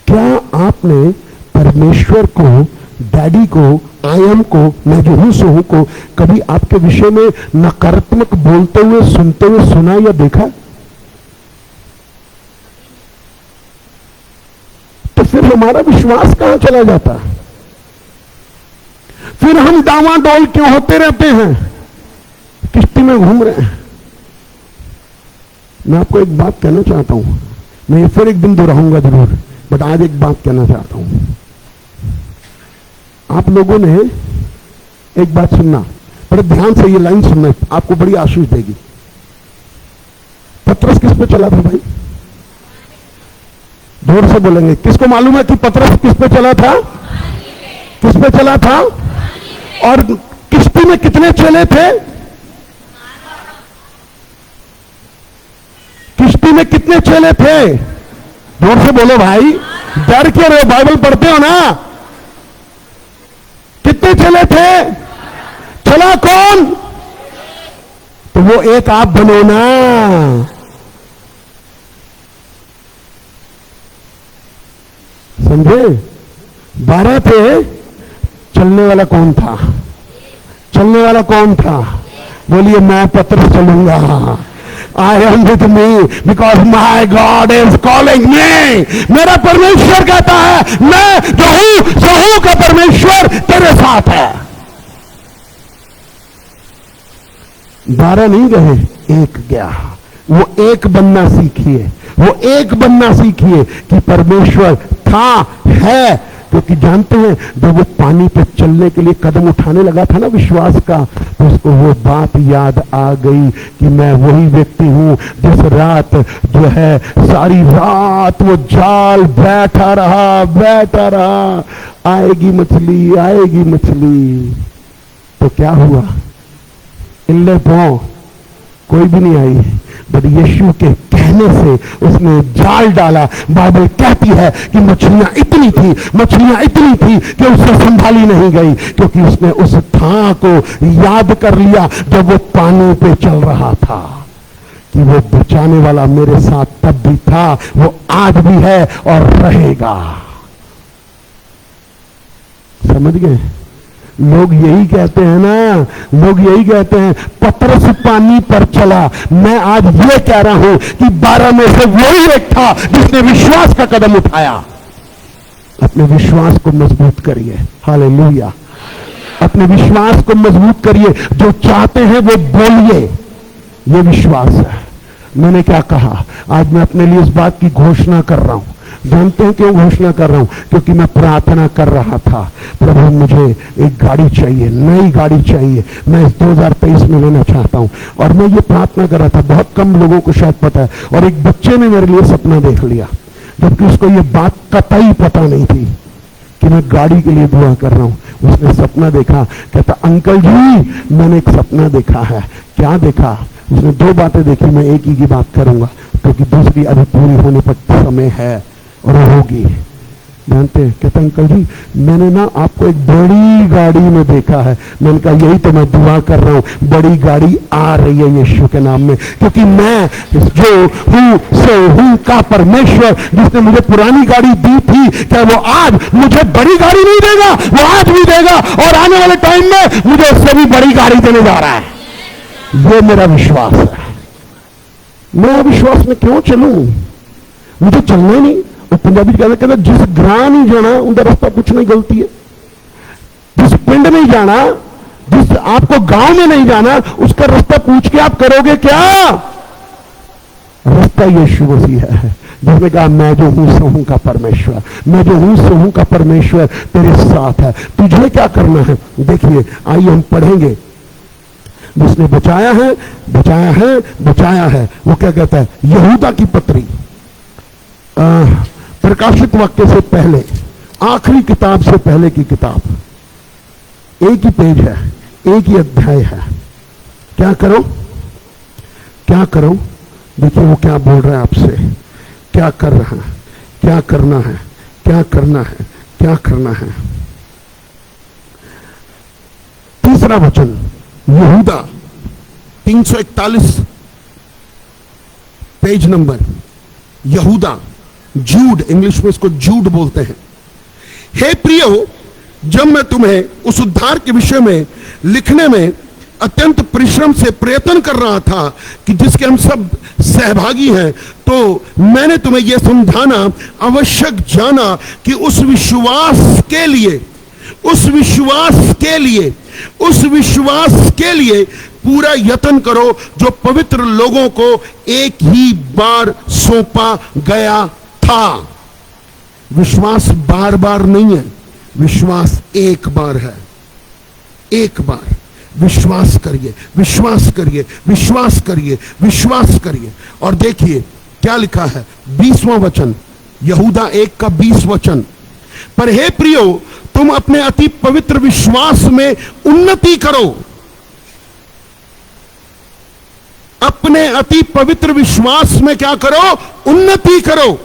क्या आपने परमेश्वर को, डैडी को, आई एम को, मैं जो हूं सो हूं को कभी आपके विषय में नकारात्मक बोलते हुए, सुनते हुए सुना या देखा? तो फिर हमारा विश्वास कहां चला जाता है? फिर हम डावाडोल क्यों होते रहते हैं? किश्ती में घूम रहे हैं। मैं आपको एक बात कहना चाहता हूं, मैं फिर एक दिन दोहराऊंगा जरूर, बट आज एक बात कहना चाहता हूं। आप लोगों ने एक बात सुनना, बड़े ध्यान से ये लाइन सुनना, आपको बड़ी आशीष देगी। पतरस किस पे चला था भाई? जोर से बोलेंगे। किसको मालूम है कि पतरस किस पे चला था? किस पे चला था? और किश्ती में कितने चेले थे? किश्ती में कितने चेले थे? जोर से बोलो भाई, डर क्यों रहे हो? बाइबल पढ़ते हो ना? कितने चले थे? चला कौन? तो वो एक आप बनो ना। समझे? 12 थे, चलने वाला कौन था? चलने वाला कौन था? बोलिए मैं पतरस चलूंगा। I am with me because my God is calling me. मेरा परमेश्वर कहता है मैं जो हूं सो हूं का परमेश्वर तेरे साथ है। 12 नहीं गए, एक गया। वो एक बनना सीखिए, वो एक बनना सीखिए कि परमेश्वर था, है। क्योंकि जानते हैं जब वो पानी पे चलने के लिए कदम उठाने लगा था ना विश्वास का, तो उसको वो बात याद आ गई कि मैं वही व्यक्ति हूं जिस रात जो है सारी रात वो जाल बैठा रहा, आएगी मछली, आएगी मछली। तो क्या हुआ? इल्ले पो कोई भी नहीं आई, बट यीशु के कहने से उसने जाल डाला। बाइबल कहती है कि मछलियां इतनी थी कि उससे संभाली नहीं गई, क्योंकि उसने उस था को याद कर लिया जब वो पानी पे चल रहा था कि वो बचाने वाला मेरे साथ तब भी था, वो आज भी है और रहेगा। समझ गए? लोग यही कहते हैं ना, लोग यही कहते हैं पतरस पानी पर चला। मैं आज ये कह रहा हूं कि 12 में से वही एक था जिसने विश्वास का कदम उठाया। अपने विश्वास को मजबूत करिए। हालेलुया। अपने विश्वास को मजबूत करिए। जो चाहते हैं वो बोलिए, ये विश्वास है। मैंने क्या कहा? आज मैं अपने लिए इस बात की घोषणा कर रहा हूं। जानते हैं क्यों घोषणा कर रहा हूं? क्योंकि मैं प्रार्थना कर रहा था, प्रभु मुझे एक गाड़ी चाहिए, नई गाड़ी चाहिए, मैं इस 2023 में लेना चाहता हूं। और मैं ये प्रार्थना कर रहा था, बहुत कम लोगों को शायद पता है। और एक बच्चे ने मेरे लिए सपना देख लिया, जबकि उसको ये बात कतई पता नहीं थी कि मैं गाड़ी के लिए दुआ कर रहा हूं। उसने सपना देखा, कहता अंकल जी मैंने एक सपना देखा है। क्या देखा? उसने 2 बातें देखी, मैं एक ही की बात करूंगा क्योंकि दूसरी अभी पूरी होने पर समय है और होगी। जानते हैं? कहता अंकल जी मैंने ना आपको एक बड़ी गाड़ी में देखा है। मैंने कहा यही तो मैं दुआ कर रहा हूं, बड़ी गाड़ी आ रही है यीशु के नाम में, क्योंकि मैं जो हूं सो हूं का परमेश्वर जिसने मुझे पुरानी गाड़ी दी थी, क्या वो आज मुझे बड़ी गाड़ी नहीं देगा? वो आज भी देगा और आने वाले टाइम में मुझे उससे भी बड़ी गाड़ी देने जा रहा है। ये मेरा विश्वास है। मैं विश्वास में क्यों चलूं? मुझे चलना ही नहीं। वो पंजाबी कहते जिस ग्रां नहीं जाना उनका रास्ता कुछ नहीं गलती है। जिस पिंड नहीं जाना, जिस आपको गांव में नहीं जाना, उसका रास्ता पूछ के आप करोगे क्या? रास्ता यीशु मसीह है, जिसने कहा मैं जो हूं सो हूं का परमेश्वर, मैं जो हूं सो हूं का परमेश्वर तेरे साथ है। तुझे क्या करना है? देखिए आइए हम पढ़ेंगे। जिसने बचाया है, बचाया है, बचाया है। वो क्या कहता है? यहूदा की पत्री, प्रकाशित वाक्य से पहले, आखिरी किताब से पहले की किताब, एक ही पेज है, एक ही अध्याय है। क्या करो? क्या करो? देखिए वो क्या बोल रहा है आपसे, क्या कर रहा है, क्या करना है, क्या करना है, क्या करना है। 3रा वचन, यहूदा 341 पेज नंबर, यहूदा, जूड, इंग्लिश में इसको जूड बोलते हैं। हे प्रियो, जब मैं तुम्हें उस उद्धार के विषय में लिखने में अत्यंत परिश्रम से प्रयत्न कर रहा था कि जिसके हम सब सहभागी हैं, तो मैंने तुम्हें यह समझाना आवश्यक जाना कि उस विश्वास के लिए पूरा यत्न करो जो पवित्र लोगों को एक ही बार सौंपा गया था। विश्वास बार बार नहीं है, विश्वास एक बार है। एक बार विश्वास करिए, विश्वास करिए, विश्वास करिए, विश्वास करिए। और देखिए क्या लिखा है, 20वां वचन, यहूदा 1 का 20 वचन। पर हे प्रियो, तुम अपने अति पवित्र विश्वास में उन्नति करो। अपने अति पवित्र विश्वास में क्या करो? उन्नति करो।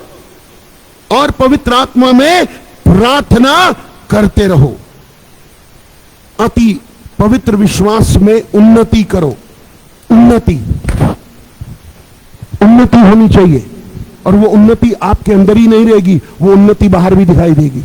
और पवित्र आत्मा में प्रार्थना करते रहो। अति पवित्र विश्वास में उन्नति करो। उन्नति होनी चाहिए। और वो उन्नति आपके अंदर ही नहीं रहेगी, वो उन्नति बाहर भी दिखाई देगी।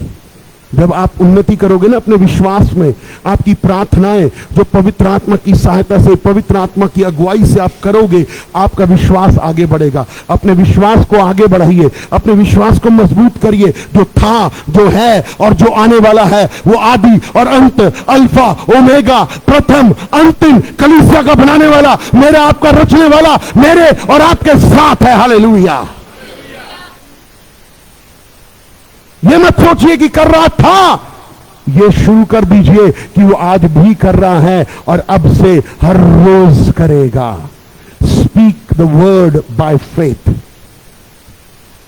जब आप उन्नति करोगे ना अपने विश्वास में, आपकी प्रार्थनाएं जो पवित्र आत्मा की सहायता से, पवित्र आत्मा की अगुवाई से आप करोगे, आपका विश्वास आगे बढ़ेगा। अपने विश्वास को आगे बढ़ाइए, अपने विश्वास को मजबूत करिए। जो था, जो है और जो आने वाला है, वो आदि और अंत, अल्फा ओमेगा, प्रथम अंतिम, कलीसिया का बनाने वाला, मेरा आपका रचने वाला मेरे और आपके साथ है। हालेलुया। ये मत सोचिए कि कर रहा था, ये शुरू कर दीजिए कि वो आज भी कर रहा है और अब से हर रोज करेगा। Speak the word by faith.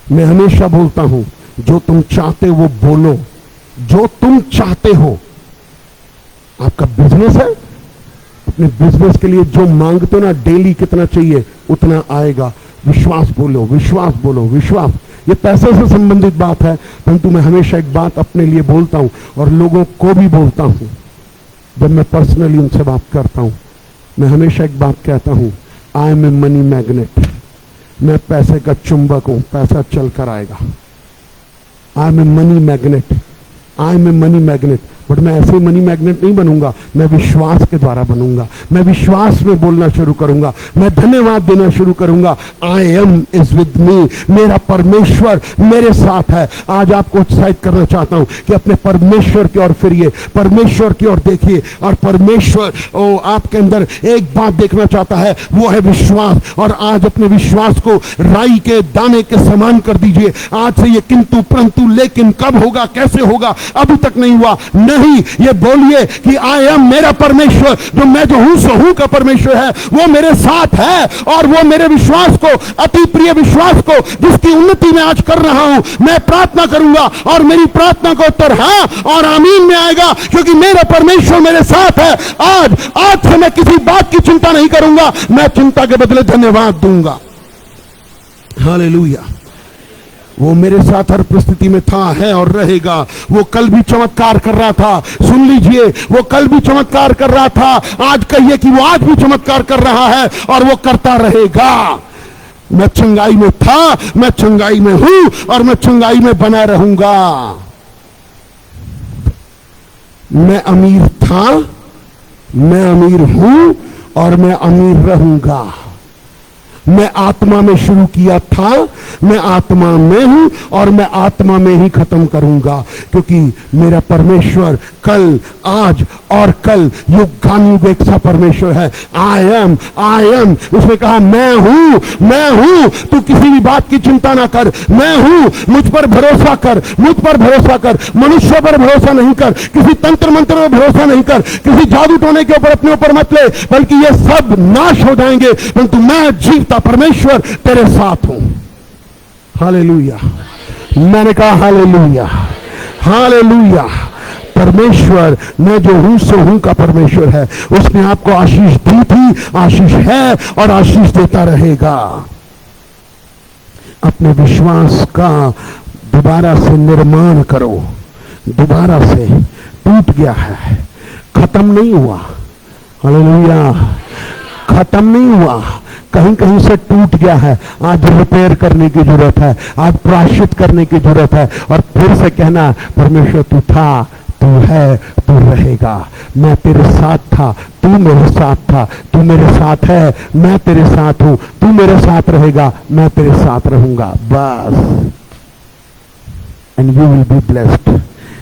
मैं हमेशा बोलता हूं, जो तुम चाहते हो वो बोलो, जो तुम चाहते हो। आपका बिजनेस है, अपने बिजनेस के लिए जो मांगते हो ना, डेली कितना चाहिए उतना आएगा। विश्वास बोलो, विश्वास बोलो, विश्वास। ये पैसे से संबंधित बात है, परंतु मैं हमेशा एक बात अपने लिए बोलता हूं और लोगों को भी बोलता हूं। जब मैं पर्सनली उनसे बात करता हूं, मैं हमेशा एक बात कहता हूं, I am a money magnet. मैं पैसे का चुंबक हूं, पैसा चल कर आएगा। I am a money magnet, I am a money magnet. But मैं ऐसे मनी मैग्नेट नहीं बनूंगा, मैं विश्वास के द्वारा बनूंगा। मैं विश्वास में बोलना शुरू करूंगा, मैं धन्यवाद देना शुरू करूंगा। I am is with me. मेरा परमेश्वर मेरे साथ है। आज आपको उत्साहित करना चाहता हूं कि अपने परमेश्वर की ओर फिरिए, परमेश्वर की ओर देखिए, और परमेश्वर आपके अंदर एक बात देखना चाहता है, वो है विश्वास। और आज अपने विश्वास को राई के दाने के समान कर दीजिए। आज से ये किंतु परंतु लेकिन कब होगा, कैसे होगा, अभी तक नहीं हुआ। नहीं, ये बोलिए कि आई एम, मेरा परमेश्वर जो मैं जो हूं सो हूं का परमेश्वर है, वो मेरे साथ है। और वो मेरे विश्वास को, अति प्रिय विश्वास को, जिसकी उन्नति मैं आज कर रहा हूं, मैं प्रार्थना करूंगा और मेरी प्रार्थना का उत्तर हाँ और आमीन में आएगा, क्योंकि मेरा परमेश्वर मेरे साथ है। आज से मैं किसी बात की चिंता नहीं करूंगा, मैं चिंता के बदले धन्यवाद दूंगा। हालेलुया। वो मेरे साथ हर परिस्थिति में था, है और रहेगा। वो कल भी चमत्कार कर रहा था, सुन लीजिए, वो कल भी चमत्कार कर रहा था। आज कहिए कि वो आज भी चमत्कार कर रहा है और वो करता रहेगा। मैं चंगाई में था, मैं चंगाई में हूं और मैं चंगाई में बना रहूंगा। मैं अमीर था, मैं अमीर हूं और मैं अमीर रहूंगा। मैं आत्मा में शुरू किया था, मैं आत्मा में हूं और मैं आत्मा में ही खत्म करूंगा, क्योंकि मेरा परमेश्वर कल, आज और कल युगानुयुग एक सा परमेश्वर है। आई एम, उसने कहा मैं हूं। तू किसी भी बात की चिंता ना कर, मैं हूं। मुझ पर भरोसा कर, मुझ पर भरोसा कर। मनुष्य पर भरोसा नहीं कर, किसी तंत्र मंत्र पर भरोसा नहीं कर, किसी जादू टोने के ऊपर अपने ऊपर मत ले, बल्कि ये सब नाश हो जाएंगे, परंतु मैं जीवता परमेश्वर तेरे साथ हूं। हालेलुया। मैंने कहा हालेलुया, हालेलुया। परमेश्वर मैं जो हूं सो हूं का परमेश्वर है। उसने आपको आशीष दी थी, आशीष है और आशीष देता रहेगा। अपने विश्वास का दोबारा से निर्माण करो। दोबारा से टूट गया है, खत्म नहीं हुआ। हालेलुया। खत्म नहीं हुआ, कहीं कहीं से टूट गया है। आज रिपेयर करने की जरूरत है, आज प्रायश्चित करने की जरूरत है, और फिर से कहना, परमेश्वर तू था, तू है, तू रहेगा। मैं तेरे साथ था, तू मेरे साथ था, तू मेरे साथ है, मैं तेरे साथ हूं। तू मेरे साथ रहेगा, मैं तेरे साथ रहूंगा। बस। And you will be blessed,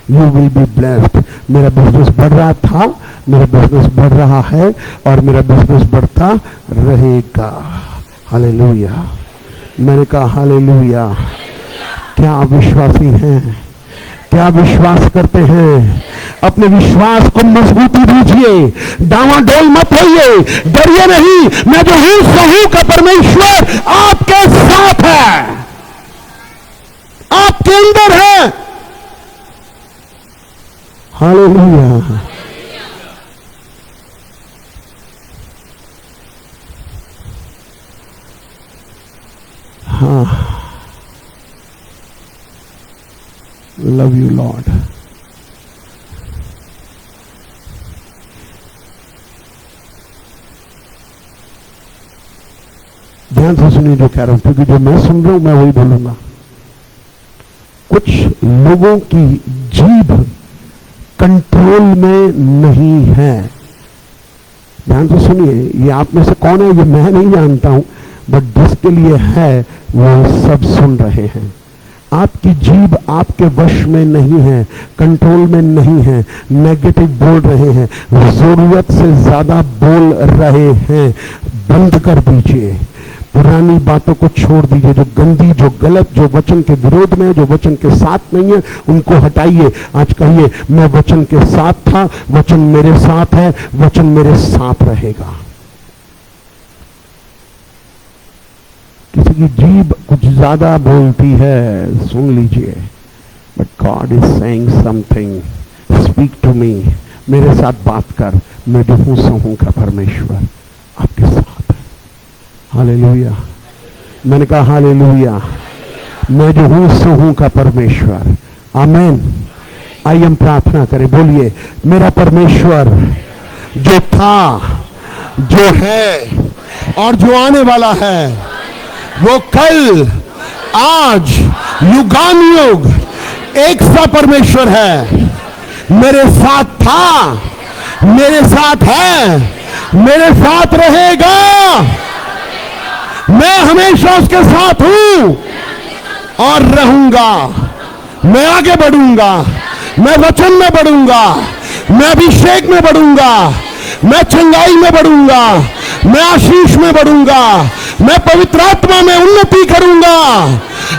you will be blessed. मेरा बिजनेस बढ़ रहा था, मेरा बिजनेस बढ़ रहा है और मेरा बिजनेस बढ़ता रहेगा। हालेलुया। मैंने कहा हालेलुया। क्या आप विश्वासी हैं? क्या विश्वास करते हैं? अपने विश्वास को मजबूती दीजिए, डावाडोल मत होइए, डरिए नहीं। मैं जो हूं सो हूं का परमेश्वर आपके साथ है, आपके अंदर है। हालेलुया। हाँ, लव यू लॉर्ड। ध्यान से सुनिए जो कह रहा हूं, क्योंकि जो मैं सुन रहा हूं मैं वही बोलूंगा। कुछ लोगों की जीभ कंट्रोल में नहीं है। ध्यान से सुनिए, ये आप में से कौन है ये मैं नहीं जानता हूं, बट जिसके लिए है वो सब सुन रहे हैं। आपकी जीभ आपके वश में नहीं है, कंट्रोल में नहीं है, नेगेटिव बोल रहे हैं, जरूरत से ज्यादा बोल रहे हैं। बंद कर दीजिए, पुरानी बातों को छोड़ दीजिए, जो गंदी, जो गलत, जो वचन के विरोध में, जो वचन के साथ नहीं है, उनको हटाइए। आज कहिए, मैं वचन के साथ था, वचन मेरे साथ है, वचन मेरे साथ रहेगा। किसी की जीभ कुछ ज्यादा बोलती है, सुन लीजिए, but God is saying something, speak to me, मेरे साथ बात कर, मैं जो हूं सो हूं का परमेश्वर आपके साथ है। हालेलुया। मैंने कहा हालेलुया, मैं जो हूं सो हूं का परमेश्वर। आमीन। आइए हम प्रार्थना करें, बोलिए, मेरा परमेश्वर जो था, जो है और जो आने वाला है, वो कल, आज, युगानुयुग एक सा परमेश्वर है। मेरे साथ था, मेरे साथ है, मेरे साथ रहेगा। मैं हमेशा उसके साथ हूं और रहूंगा। मैं आगे बढ़ूंगा, मैं वचन में बढ़ूंगा, मैं अभिषेक में बढ़ूंगा, मैं चंगाई में बढ़ूंगा, मैं आशीष में बढ़ूंगा, मैं पवित्र आत्मा में उन्नति करूंगा,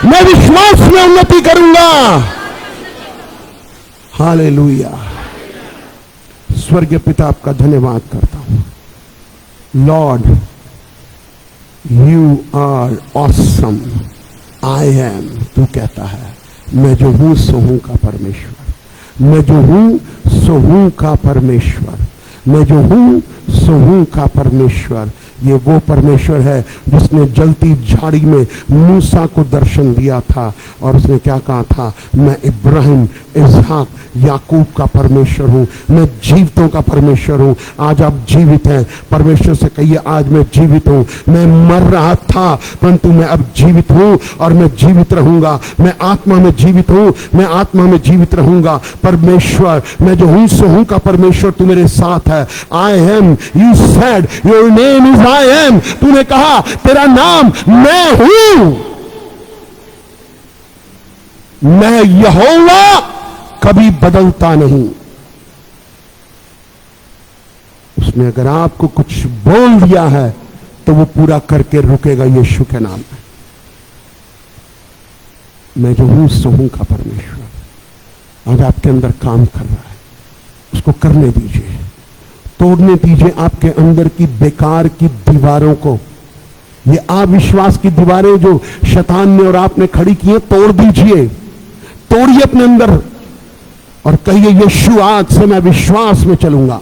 मैं विश्वास में उन्नति करूंगा। हालेलुया। स्वर्गीय पिता, आपका धन्यवाद करता हूं। Lord, you are awesome. I am, तू कहता है, मैं जो हूं सो हूं का परमेश्वर, मैं जो हूं सो हूं का परमेश्वर, मैं जो हूं सो हूं का परमेश्वर। ये वो परमेश्वर है जिसने जलती झाड़ी में मूसा को दर्शन दिया था और उसने क्या कहा था, मैं इब्राहिम, इसहाक, याकूब का परमेश्वर हूं, मैं जीवितों का परमेश्वर हूं। आज आप जीवित हैं। परमेश्वर से कहिए, आज मैं जीवित हूं। मैं मर रहा था परंतु मैं अब जीवित हूं और मैं जीवित रहूंगा। मैं आत्मा में जीवित हूं, मैं आत्मा में जीवित रहूंगा। परमेश्वर, मैं जो हूं सो हूं का परमेश्वर, तू मेरे साथ है। I am, you said your name is I am. तूने कहा तेरा नाम मैं हूं। मैं यहोवा कभी बदलता नहीं। उसने अगर आपको कुछ बोल दिया है तो वो पूरा करके रुकेगा यीशु के नाम में। मैं जो हूं सो हूं का परमेश्वर आज आपके अंदर काम कर रहा है, उसको करने दीजिए। तोड़ने दीजिए आपके अंदर की बेकार की दीवारों को। ये अविश्वास की दीवारें जो शैतान ने और आपने खड़ी की हैं, तोड़ दीजिए। तोड़िए अपने अंदर और कहिए, यीशु आज से मैं विश्वास में चलूंगा,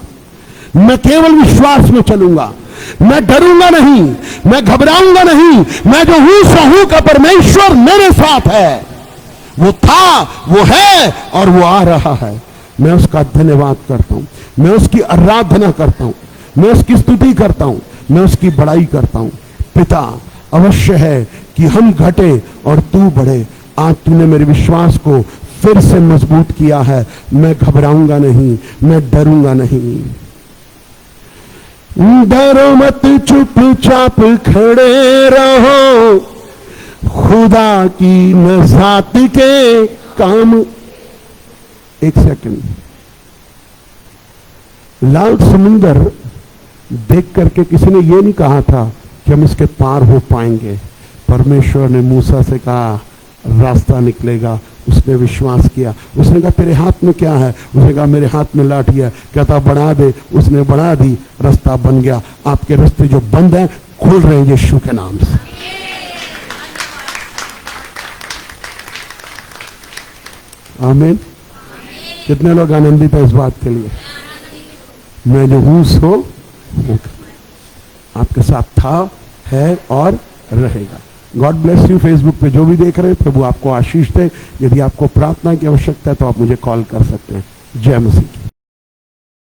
मैं केवल विश्वास में चलूंगा, मैं डरूंगा नहीं, मैं घबराऊंगा नहीं। मैं जो हूं सो हूं का परमेश्वर मेरे साथ है। वो था, वो है और वो आ रहा है। मैं उसका धन्यवाद करता हूं, मैं उसकी आराधना करता हूं, मैं उसकी स्तुति करता हूं, मैं उसकी बड़ाई करता हूं। पिता, अवश्य है कि हम घटे और तू बढ़े। आज तूने मेरे विश्वास को फिर से मजबूत किया है। मैं घबराऊंगा नहीं, मैं डरूंगा नहीं। डरो मत, चुपचाप खड़े रहो, खुदा की नज़ात के काम। एक सेकंड, लाल समुंदर देख करके किसी ने यह नहीं कहा था कि हम इसके पार हो पाएंगे। परमेश्वर ने मूसा से कहा रास्ता निकलेगा। उसने विश्वास किया। उसने कहा तेरे हाथ में क्या है? उसने कहा मेरे हाथ में लाठी है। कहता बढ़ा दे। उसने बढ़ा दी, रास्ता बन गया। आपके रास्ते जो बंद हैं खुल रहे हैं यीशु के नाम से। आमीन। कितने लोग आनंदित हैं इस बात के लिए? मैं जो हूं सो हूं, आपके साथ था, है और रहेगा। God bless you. फेसबुक पे जो भी देख रहे हैं, प्रभु आपको आशीष दे। यदि आपको प्रार्थना की आवश्यकता है तो आप मुझे कॉल कर सकते हैं। जय मसीह।